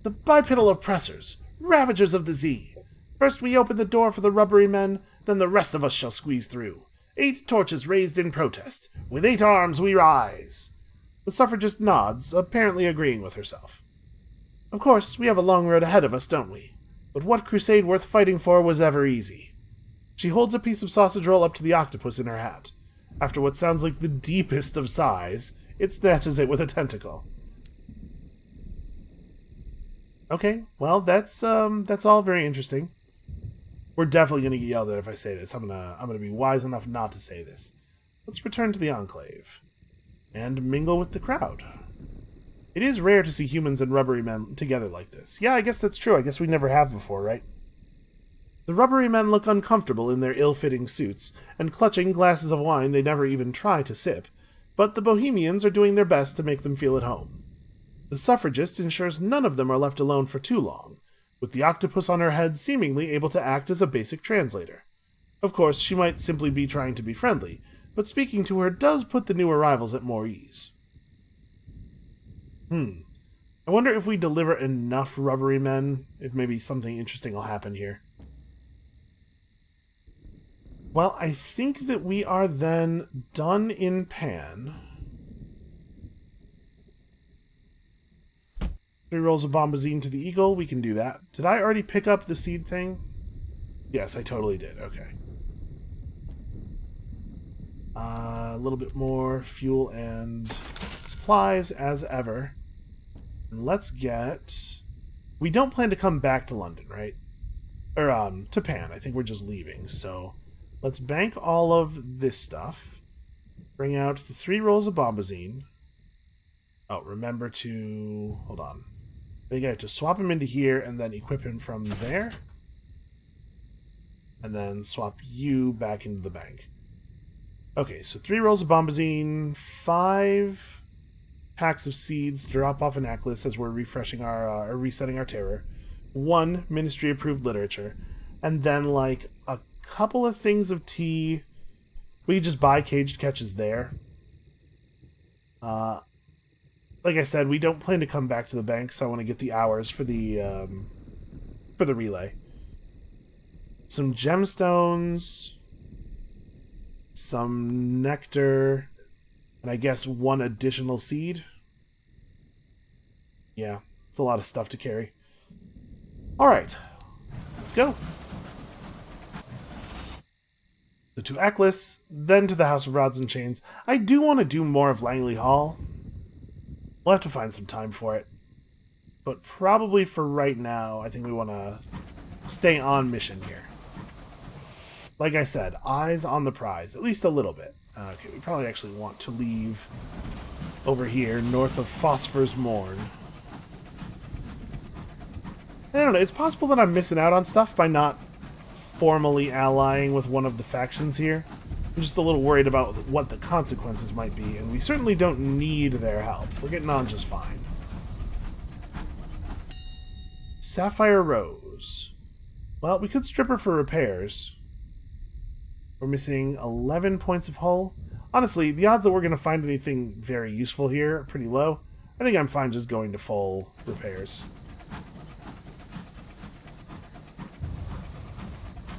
The bipedal oppressors, ravagers of the sea. First we open the door for the rubbery men, then the rest of us shall squeeze through. 8 torches raised in protest. With 8 arms we rise. The suffragist nods, apparently agreeing with herself. Of course, we have a long road ahead of us, don't we? But what crusade worth fighting for was ever easy? She holds a piece of sausage roll up to the octopus in her hat. After what sounds like the deepest of sighs, it snatches it with a tentacle. Okay, well, that's all very interesting. We're definitely gonna get yelled at if I say this. I'm gonna be wise enough not to say this. Let's return to the enclave and mingle with the crowd. It is rare to see humans and rubbery men together like this. Yeah, I guess that's true. I guess we never have before, right? The rubbery men look uncomfortable in their ill-fitting suits, and clutching glasses of wine they never even try to sip, but the bohemians are doing their best to make them feel at home. The suffragist ensures none of them are left alone for too long, with the octopus on her head seemingly able to act as a basic translator. Of course, she might simply be trying to be friendly, but speaking to her does put the new arrivals at more ease. I wonder if we deliver enough rubbery men, if maybe something interesting will happen here. Well, I think that we are then done in Pan. 3 rolls of bombazine to the eagle, we can do that. Did I already pick up the seed thing? Yes, I totally did, okay. A little bit more fuel and supplies, as ever. And let's get... We don't plan to come back to London, right? Or, to Pan. I think we're just leaving, so... Let's bank all of this stuff. Bring out the 3 rolls of bombazine. Oh, remember to... Hold on. I think I have to swap him into here and then equip him from there. And then swap you back into the bank. Okay, so 3 rolls of bombazine, 5 packs of seeds, drop off a necklace as we're refreshing our, or resetting our terror. 1 ministry-approved literature. And then, like, a couple of things of tea. We could just buy caged catches there. Like I said, we don't plan to come back to the bank, so I want to get the hours for the relay. Some gemstones, some nectar, and I guess 1 additional seed. Yeah, it's a lot of stuff to carry. Alright, let's go. So to Eccles, then to the House of Rods and Chains. I do want to do more of Langley Hall. We'll have to find some time for it. But probably for right now, I think we want to stay on mission here. Like I said, eyes on the prize, at least a little bit. Okay, we probably actually want to leave over here, north of Phosphor's Morn. I don't know, it's possible that I'm missing out on stuff by not formally allying with one of the factions here. I'm just a little worried about what the consequences might be, and we certainly don't need their help. We're getting on just fine. Sapphire Rose. Well, we could strip her for repairs. We're missing 11 points of hull. Honestly, the odds that we're going to find anything very useful here are pretty low. I think I'm fine just going to full repairs.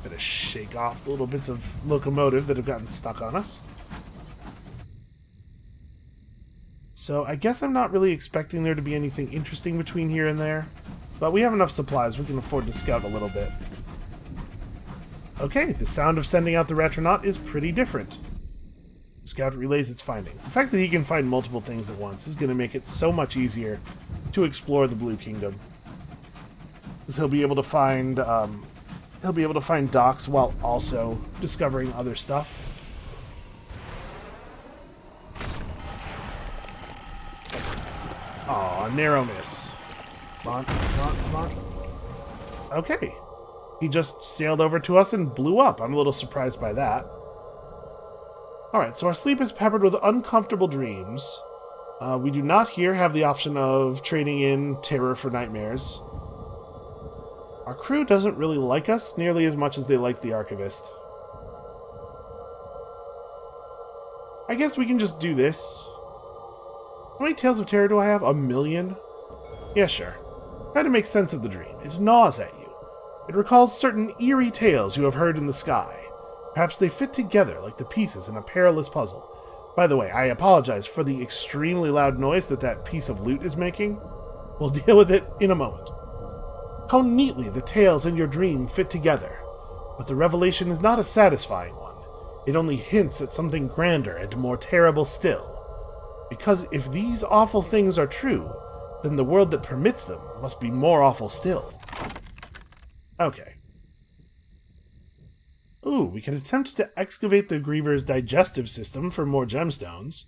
Gotta shake off the little bits of locomotive that have gotten stuck on us. So I guess I'm not really expecting there to be anything interesting between here and there. But we have enough supplies, we can afford to scout a little bit. Okay, the sound of sending out the Retronaut is pretty different. The scout relays its findings. The fact that he can find multiple things at once is going to make it so much easier to explore the Blue Kingdom. Because he'll be able to find docks while also discovering other stuff. Aw, narrow miss. Come on, come on, come on. Okay. He just sailed over to us and blew up. I'm a little surprised by that. Alright, so our sleep is peppered with uncomfortable dreams. We do not here have the option of trading in terror for nightmares. Our crew doesn't really like us nearly as much as they like the Archivist. I guess we can just do this. How many Tales of Terror do I have? 1 million? Yeah, sure. Try to make sense of the dream. It gnaws at you. It recalls certain eerie tales you have heard in the sky. Perhaps they fit together like the pieces in a perilous puzzle. By the way, I apologize for the extremely loud noise that piece of loot is making. We'll deal with it in a moment. How neatly the tales in your dream fit together. But the revelation is not a satisfying one. It only hints at something grander and more terrible still. Because if these awful things are true, then the world that permits them must be more awful still. Okay. Ooh, we can attempt to excavate the Griever's digestive system for more gemstones.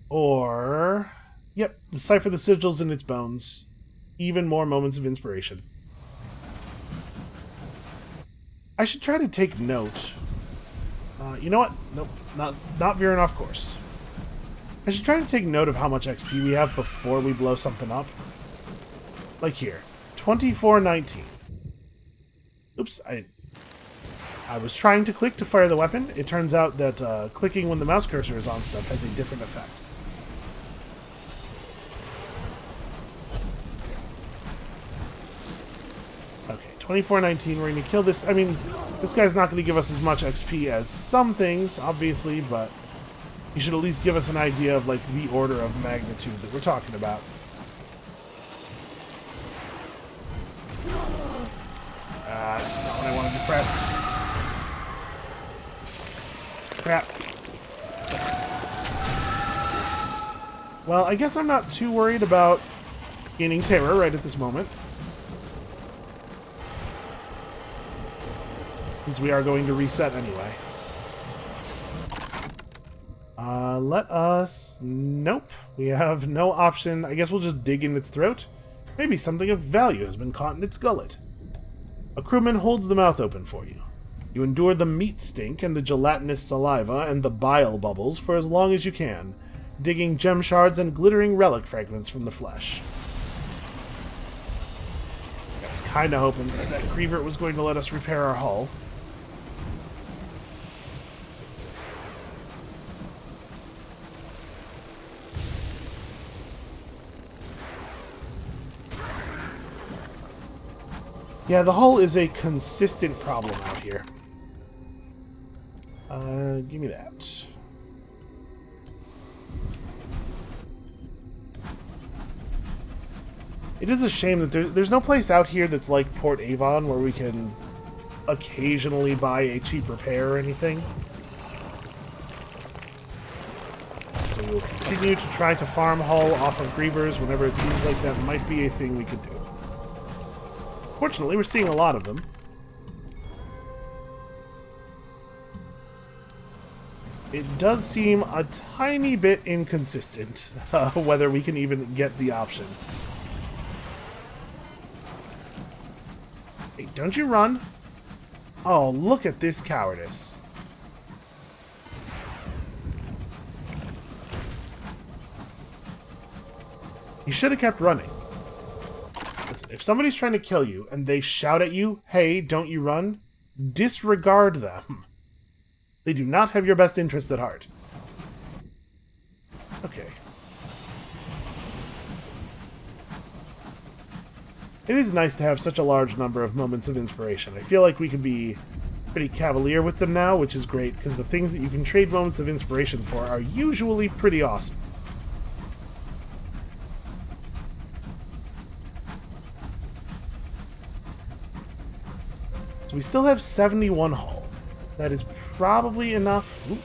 Or... Yep, decipher the sigils in its bones. Even more moments of inspiration. I should try to take note. You know what? Nope, not veering off course. I should try to take note of how much XP we have before we blow something up. Like here, 2419. Oops, I was trying to click to fire the weapon. It turns out that clicking when the mouse cursor is on stuff has a different effect. Okay, 2419, we're going to kill this. I mean, this guy's not going to give us as much XP as some things, obviously, but he should at least give us an idea of, like, the order of magnitude that we're talking about. That's not what I wanted to press. Crap. Well, I guess I'm not too worried about gaining terror right at this moment, since we are going to reset anyway. Let us... Nope. We have no option. I guess we'll just dig in its throat. Maybe something of value has been caught in its gullet. A crewman holds the mouth open for you. You endure the meat stink and the gelatinous saliva and the bile bubbles for as long as you can, digging gem shards and glittering relic fragments from the flesh. I was kind of hoping that Griever was going to let us repair our hull. Yeah, the hull is a consistent problem out here. Give me that. It is a shame that there's no place out here that's like Port Avon where we can occasionally buy a cheap repair or anything. So we'll continue to try to farm hull off of Grievers whenever it seems like that might be a thing we could do. Fortunately, we're seeing a lot of them. It does seem a tiny bit inconsistent whether we can even get the option. Hey, don't you run! Oh, look at this cowardice. You should have kept running. Listen, if somebody's trying to kill you and they shout at you, "Hey, don't you run," disregard them. They do not have your best interests at heart. Okay. It is nice to have such a large number of moments of inspiration. I feel like we can be pretty cavalier with them now, which is great, because the things that you can trade moments of inspiration for are usually pretty awesome. So we still have 71 hull. That is probably enough. Oop.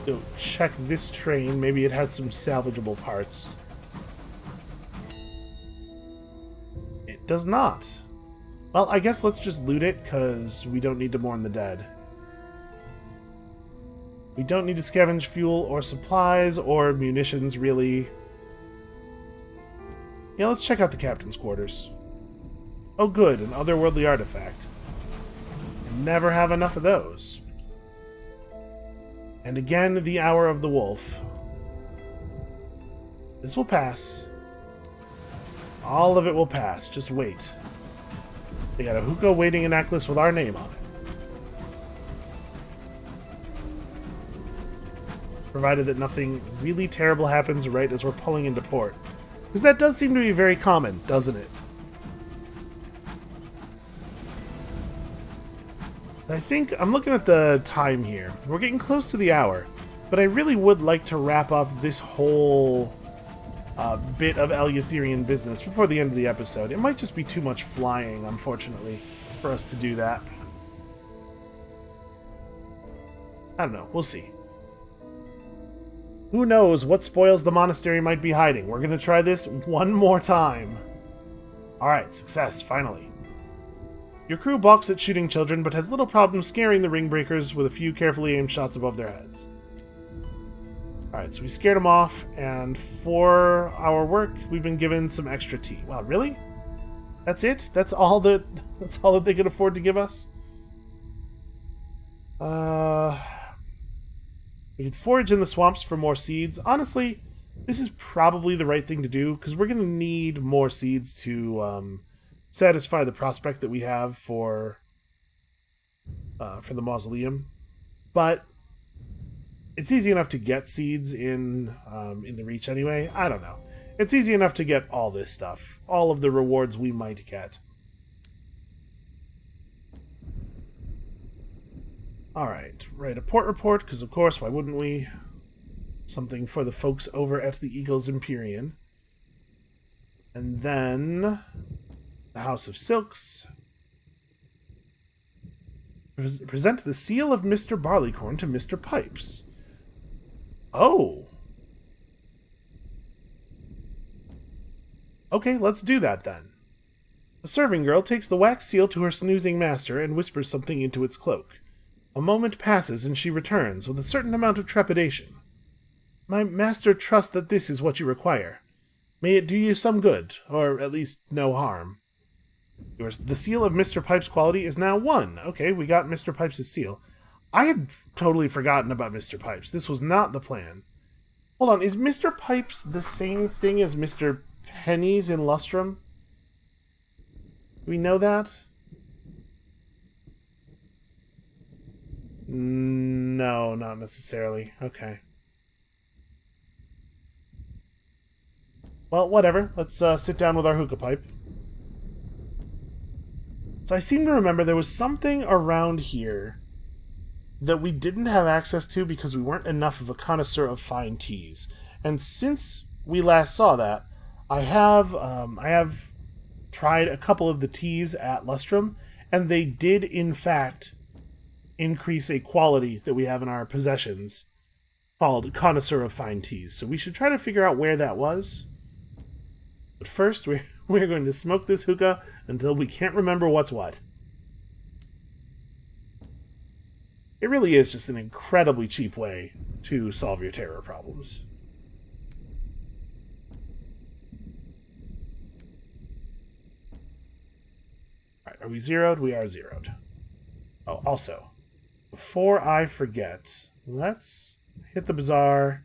To check this train. Maybe it has some salvageable parts. It does not. Well, I guess let's just loot it, because we don't need to mourn the dead. We don't need to scavenge fuel or supplies or munitions, really. Yeah, let's check out the captain's quarters. Oh good, an otherworldly artifact. Never have enough of those. And again, the hour of the wolf. This will pass. All of it will pass. Just wait. They got a hookah waiting in necklace with our name on it. Provided that nothing really terrible happens right as we're pulling into port. Because that does seem to be very common, doesn't it? I think I'm looking at the time here. We're getting close to the hour, but I really would like to wrap up this whole bit of Eleutherian business before the end of the episode. It might just be too much flying, unfortunately, for us to do that. I don't know. We'll see. Who knows what spoils the monastery might be hiding? We're going to try this one more time. Alright, success, finally. Your crew balks at shooting children, but has little problem scaring the ring breakers with a few carefully aimed shots above their heads. Alright, so we scared them off, and for our work, we've been given some extra tea. Wow, really? That's it? That's all that they could afford to give us? We could forage in the swamps for more seeds. Honestly, this is probably the right thing to do, because we're going to need more seeds to satisfy the prospect that we have for the mausoleum. But it's easy enough to get seeds in the Reach anyway. I don't know. It's easy enough to get all this stuff. All of the rewards we might get. Alright, write a port report, because of course, why wouldn't we? Something for the folks over at the Eagle's Empyrean. And then the House of Silks. Present the seal of Mr. Barleycorn to Mr. Pipes. Oh! Okay, let's do that then. The serving girl takes the wax seal to her snoozing master and whispers something into its cloak. A moment passes and she returns with a certain amount of trepidation. My master trusts that this is what you require. May it do you some good, or at least no harm. The seal of Mr. Pipes' quality is now 1. Okay, we got Mr. Pipes' seal. I had totally forgotten about Mr. Pipes. This was not the plan. Hold on, is Mr. Pipes the same thing as Mr. Pennies in Lustrum? Do we know that? No, not necessarily. Okay. Well, whatever. Let's sit down with our hookah pipe. So I seem to remember there was something around here that we didn't have access to because we weren't enough of a connoisseur of fine teas. And since we last saw that, I have tried a couple of the teas at Lustrum, and they did, in fact, increase a quality that we have in our possessions called Connoisseur of Fine Teas. So we should try to figure out where that was. But first, we're going to smoke this hookah until we can't remember what's what. It really is just an incredibly cheap way to solve your terror problems. Alright, are we zeroed? We are zeroed. Oh, also, before I forget, let's hit the bazaar,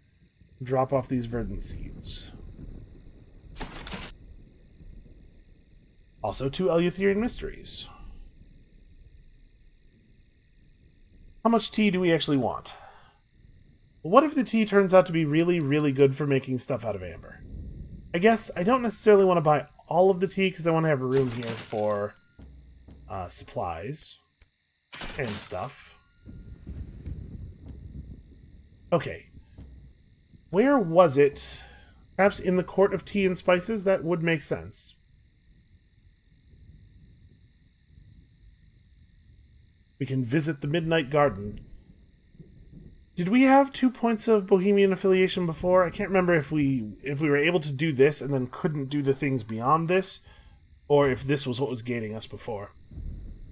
drop off these verdant seeds. Also, 2 Eleutherian mysteries. How much tea do we actually want? What if the tea turns out to be really, really good for making stuff out of amber? I guess I don't necessarily want to buy all of the tea because I want to have room here for supplies and stuff. Okay. Where was it? Perhaps in the Court of Tea and Spices? That would make sense. We can visit the Midnight Garden. Did we have 2 points of Bohemian affiliation before? I can't remember if we were able to do this and then couldn't do the things beyond this, or if this was what was gating us before.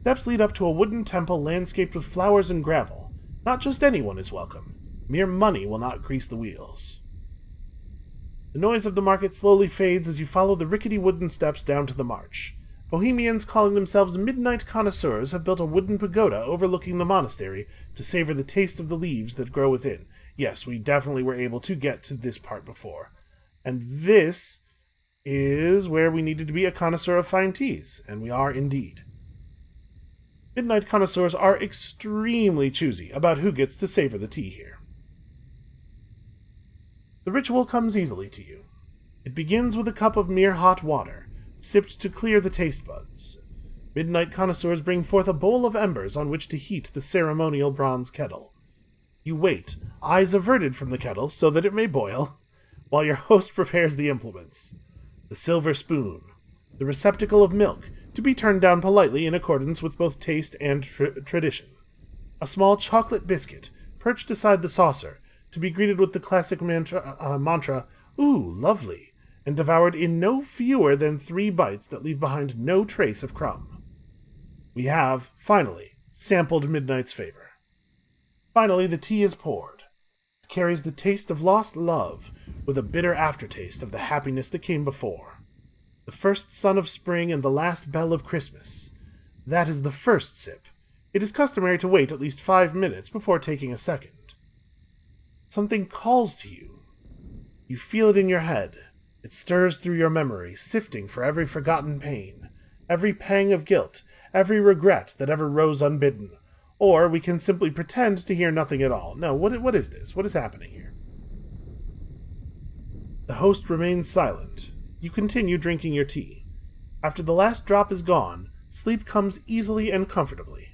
Steps lead up to a wooden temple landscaped with flowers and gravel. Not just anyone is welcome. Mere money will not grease the wheels. The noise of the market slowly fades as you follow the rickety wooden steps down to the march. Bohemians calling themselves midnight connoisseurs have built a wooden pagoda overlooking the monastery to savor the taste of the leaves that grow within. Yes, we definitely were able to get to this part before. And this is where we needed to be a connoisseur of fine teas, and we are indeed. Midnight connoisseurs are extremely choosy about who gets to savor the tea here. The ritual comes easily to you. It begins with a cup of mere hot water, sipped to clear the taste buds. Midnight connoisseurs bring forth a bowl of embers on which to heat the ceremonial bronze kettle. You wait, eyes averted from the kettle so that it may boil, while your host prepares the implements. The silver spoon, the receptacle of milk, to be turned down politely in accordance with both taste and tradition. A small chocolate biscuit, perched aside the saucer, to be greeted with the classic mantra, "Ooh, lovely," and devoured in no fewer than 3 bites that leave behind no trace of crumb. We have, finally, sampled Midnight's favor. Finally, the tea is poured. It carries the taste of lost love, with a bitter aftertaste of the happiness that came before. The first sun of spring and the last bell of Christmas. That is the first sip. It is customary to wait at least 5 minutes before taking a second. Something calls to you. You feel it in your head. It stirs through your memory, sifting for every forgotten pain, every pang of guilt, every regret that ever rose unbidden. Or we can simply pretend to hear nothing at all. No, what is this? What is happening here? The host remains silent. You continue drinking your tea. After the last drop is gone, sleep comes easily and comfortably.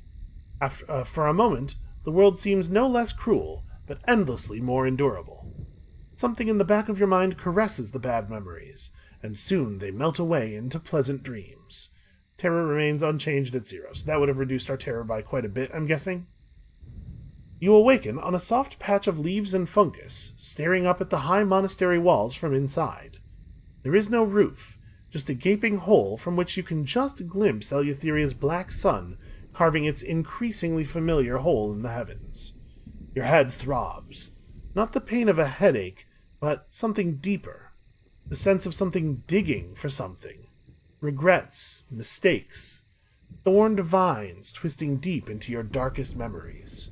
For a moment, the world seems no less cruel, but endlessly more endurable. Something in the back of your mind caresses the bad memories, and soon they melt away into pleasant dreams. Terror remains unchanged at 0, so that would have reduced our terror by quite a bit, I'm guessing. You awaken on a soft patch of leaves and fungus, staring up at the high monastery walls from inside. There is no roof, just a gaping hole from which you can just glimpse Eleutheria's black sun carving its increasingly familiar hole in the heavens. Your head throbs. Not the pain of a headache, but something deeper. The sense of something digging for something. Regrets, mistakes, thorned vines twisting deep into your darkest memories.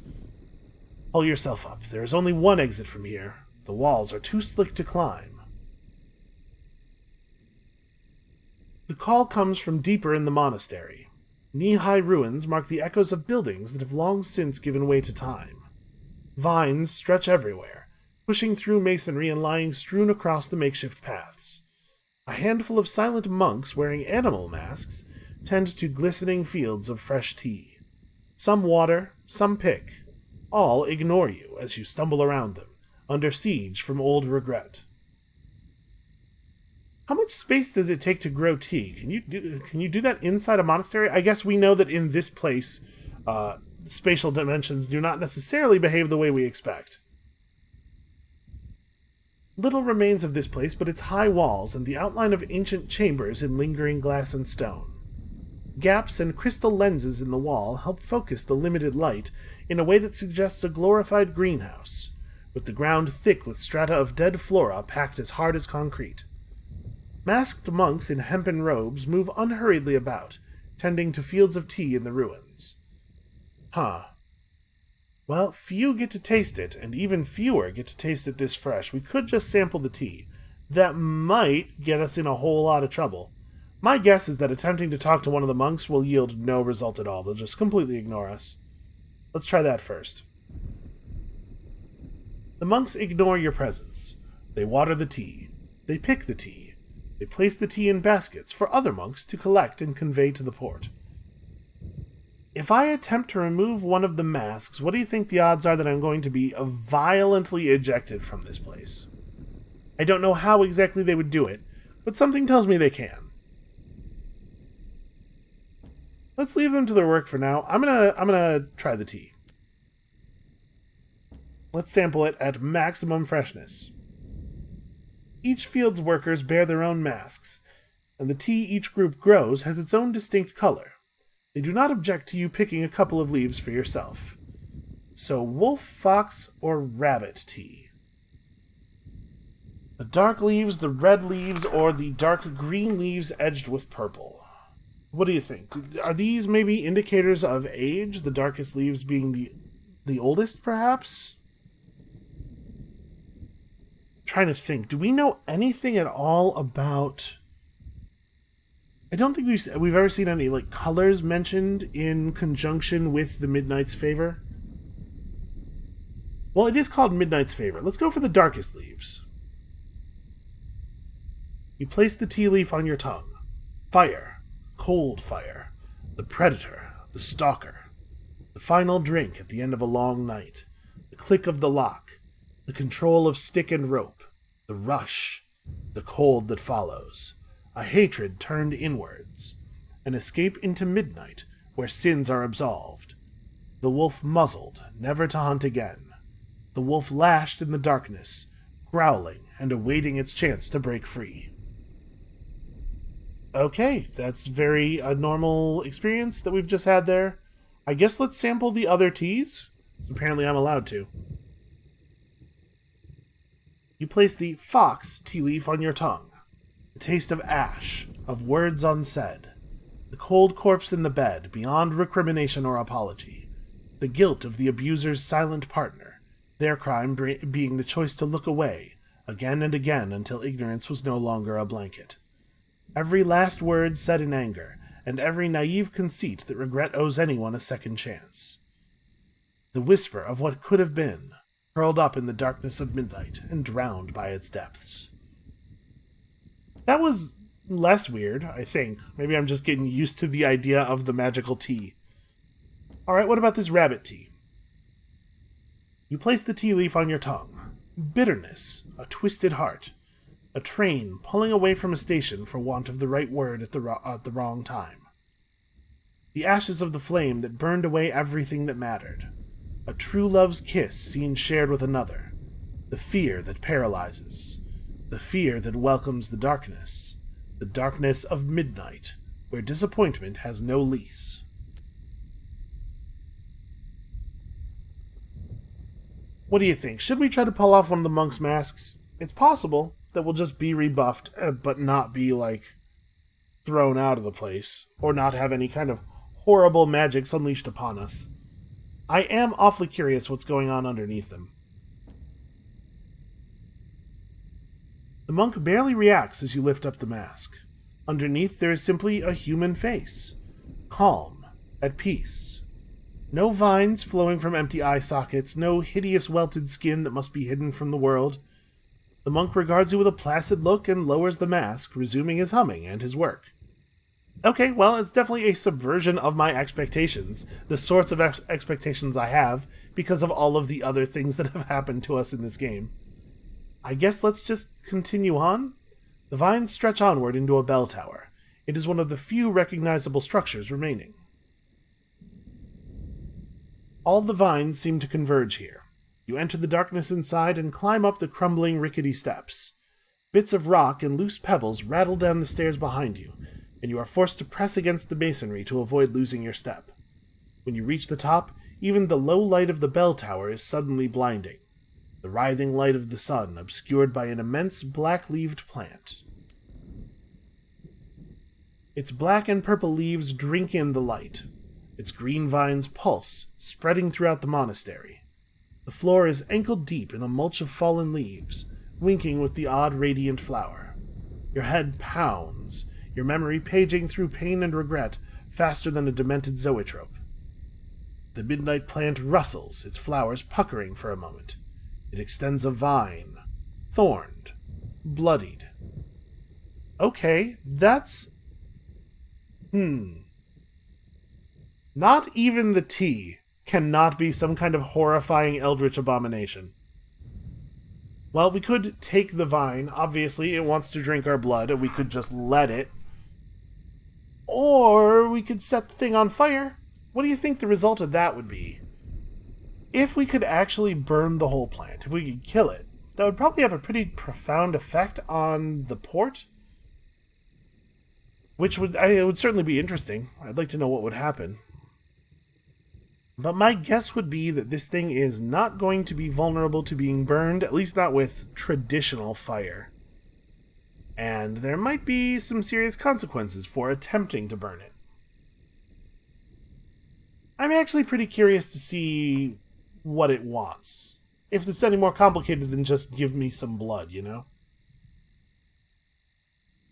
Pull yourself up. There is only one exit from here. The walls are too slick to climb. The call comes from deeper in the monastery. Knee-high ruins mark the echoes of buildings that have long since given way to time. Vines stretch everywhere, pushing through masonry and lying strewn across the makeshift paths. A handful of silent monks wearing animal masks tend to glistening fields of fresh tea. Some water, some pick. All ignore you as you stumble around them, under siege from old regret. How much space does it take to grow tea? Can you do that inside a monastery? I guess we know that in this place, spatial dimensions do not necessarily behave the way we expect. Little remains of this place but its high walls and the outline of ancient chambers in lingering glass and stone. Gaps and crystal lenses in the wall help focus the limited light in a way that suggests a glorified greenhouse, with the ground thick with strata of dead flora packed as hard as concrete. Masked monks in hempen robes move unhurriedly about, tending to fields of tea in the ruins. Well, few get to taste it, and even fewer get to taste it this fresh. We could just sample the tea. That might get us in a whole lot of trouble. My guess is that attempting to talk to one of the monks will yield no result at all. They'll just completely ignore us. Let's try that first. The monks ignore your presence. They water the tea. They pick the tea. They place the tea in baskets for other monks to collect and convey to the port. If I attempt to remove one of the masks, what do you think the odds are that I'm going to be violently ejected from this place? I don't know how exactly they would do it, but something tells me they can. Let's leave them to their work for now. I'm gonna try the tea. Let's sample it at maximum freshness. Each field's workers bear their own masks, and the tea each group grows has its own distinct color. They do not object to you picking a couple of leaves for yourself. So, wolf, fox, or rabbit tea? The dark leaves, the red leaves, or the dark green leaves edged with purple? What do you think? Are these maybe indicators of age, the darkest leaves being the oldest, perhaps? I'm trying to think. Do we know anything at all about... I don't think we've ever seen any colors mentioned in conjunction with the Midnight's Favor. Well, it is called Midnight's Favor. Let's go for the darkest leaves. You place the tea leaf on your tongue. Fire. Cold fire. The predator, the stalker, the final drink at the end of a long night, the click of the lock, the control of stick and rope, the rush, the cold that follows, a hatred turned inwards, an escape into midnight where sins are absolved, the wolf muzzled, never to hunt again, the wolf lashed in the darkness, growling and awaiting its chance to break free. Okay, that's very a normal experience that we've just had there. I guess let's sample the other teas. Apparently I'm allowed to. You place the fox tea leaf on your tongue. The taste of ash, of words unsaid. The cold corpse in the bed, beyond recrimination or apology. The guilt of the abuser's silent partner, their crime being the choice to look away, again and again until ignorance was no longer a blanket. Every last word said in anger, and every naive conceit that regret owes anyone a second chance. The whisper of what could have been, curled up in the darkness of midnight and drowned by its depths. That was less weird, I think. Maybe I'm just getting used to the idea of the magical tea. Alright, what about this rabbit tea? You place the tea leaf on your tongue. Bitterness, a twisted heart. A train pulling away from a station for want of the right word at the wrong time. The ashes of the flame that burned away everything that mattered. A true love's kiss seen shared with another. The fear that paralyzes. The fear that welcomes the darkness. The darkness of midnight, where disappointment has no lease. What do you think? Should we try to pull off one of the monk's masks? It's possible that will just be rebuffed, but not be, thrown out of the place, or not have any kind of horrible magics unleashed upon us. I am awfully curious what's going on underneath them. The monk barely reacts as you lift up the mask. Underneath there is simply a human face. Calm, at peace. No vines flowing from empty eye sockets, no hideous welted skin that must be hidden from the world. The monk regards you with a placid look and lowers the mask, resuming his humming and his work. Okay, well, it's definitely a subversion of my expectations, the sorts of expectations I have, because of all of the other things that have happened to us in this game. I guess let's just continue on. The vines stretch onward into a bell tower. It is one of the few recognizable structures remaining. All the vines seem to converge here. You enter the darkness inside and climb up the crumbling, rickety steps. Bits of rock and loose pebbles rattle down the stairs behind you, and you are forced to press against the masonry to avoid losing your step. When you reach the top, even the low light of the bell tower is suddenly blinding, the writhing light of the sun obscured by an immense black-leaved plant. Its black and purple leaves drink in the light. Its green vines pulse, spreading throughout the monastery. The floor is ankle-deep in a mulch of fallen leaves, winking with the odd radiant flower. Your head pounds, your memory paging through pain and regret faster than a demented zoetrope. The midnight plant rustles, its flowers puckering for a moment. It extends a vine, thorned, bloodied. Okay, that's... Not even the tea cannot be some kind of horrifying eldritch abomination. Well, we could take the vine. Obviously, it wants to drink our blood, and we could just let it. Or we could set the thing on fire. What do you think the result of that would be? If we could actually burn the whole plant, if we could kill it, that would probably have a pretty profound effect on the port. Which would, it would certainly be interesting. I'd like to know what would happen. But my guess would be that this thing is not going to be vulnerable to being burned, at least not with traditional fire. And there might be some serious consequences for attempting to burn it. I'm actually pretty curious to see what it wants. If it's any more complicated than just give me some blood, you know?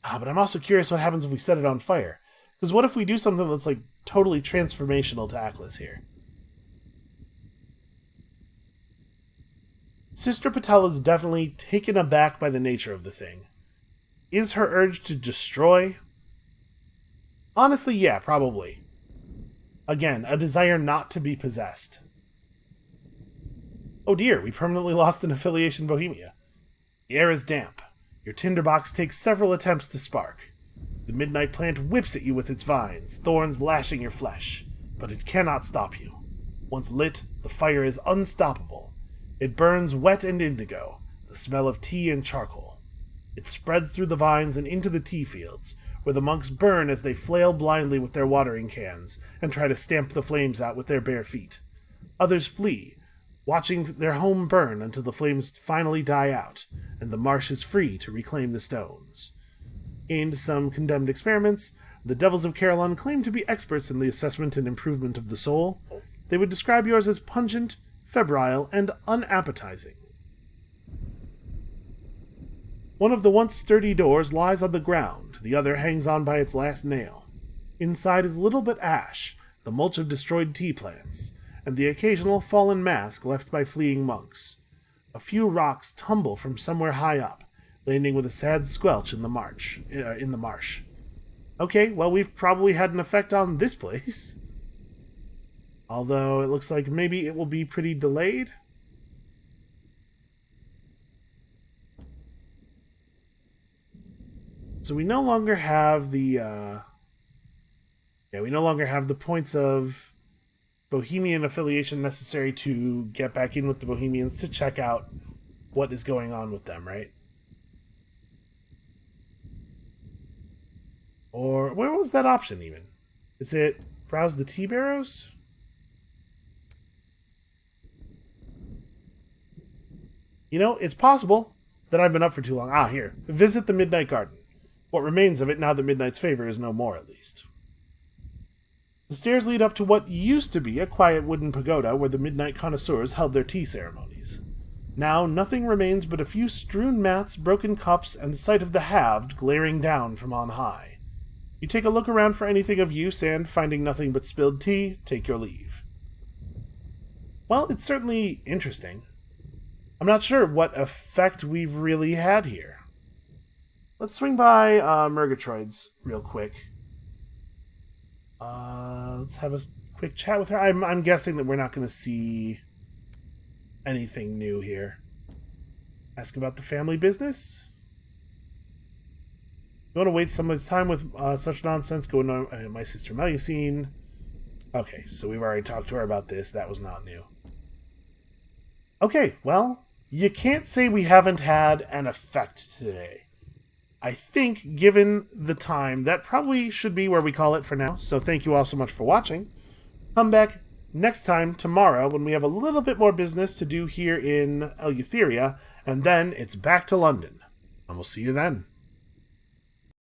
But I'm also curious what happens if we set it on fire. Because what if we do something that's totally transformational to Atlas here? Sister Patel is definitely taken aback by the nature of the thing. Is her urge to destroy? Honestly, yeah, probably. Again, a desire not to be possessed. Oh dear, we permanently lost an affiliation Bohemia. The air is damp. Your tinderbox takes several attempts to spark. The midnight plant whips at you with its vines, thorns lashing your flesh, but it cannot stop you. Once lit, the fire is unstoppable. It burns wet and indigo, the smell of tea and charcoal. It spreads through the vines and into the tea fields, where the monks burn as they flail blindly with their watering cans and try to stamp the flames out with their bare feet. Others flee, watching their home burn until the flames finally die out, and the marsh is free to reclaim the stones. In some condemned experiments, the devils of Carillon claim to be experts in the assessment and improvement of the soul. They would describe yours as pungent, febrile, and unappetizing. One of the once sturdy doors lies on the ground, the other hangs on by its last nail. Inside is little but ash, the mulch of destroyed tea plants, and the occasional fallen mask left by fleeing monks. A few rocks tumble from somewhere high up, landing with a sad squelch in the marsh. Okay, well, we've probably had an effect on this place. Although it looks like maybe it will be pretty delayed. So we no longer have the points of Bohemian affiliation necessary to get back in with the Bohemians to check out what is going on with them, right? Or where was that option even? Is it browse the tea barrows? You know, it's possible that I've been up for too long. Ah, here. Visit the Midnight Garden. What remains of it now that Midnight's favor is no more, at least. The stairs lead up to what used to be a quiet wooden pagoda where the Midnight connoisseurs held their tea ceremonies. Now nothing remains but a few strewn mats, broken cups, and the sight of the halved glaring down from on high. You take a look around for anything of use, and, finding nothing but spilled tea, take your leave. Well, it's certainly interesting. I'm not sure what effect we've really had here. Let's swing by Murgatroyd's real quick. Let's have a quick chat with her. I'm guessing that we're not going to see anything new here. Ask about the family business? You want to waste someone's time with such nonsense? Go to my sister Melusine. Okay, so we've already talked to her about this. That was not new. Okay, well, you can't say we haven't had an effect today. I think, given the time, that probably should be where we call it for now. So thank you all so much for watching. Come back next time, tomorrow, when we have a little bit more business to do here in Eleutheria, and then it's back to London. And we'll see you then.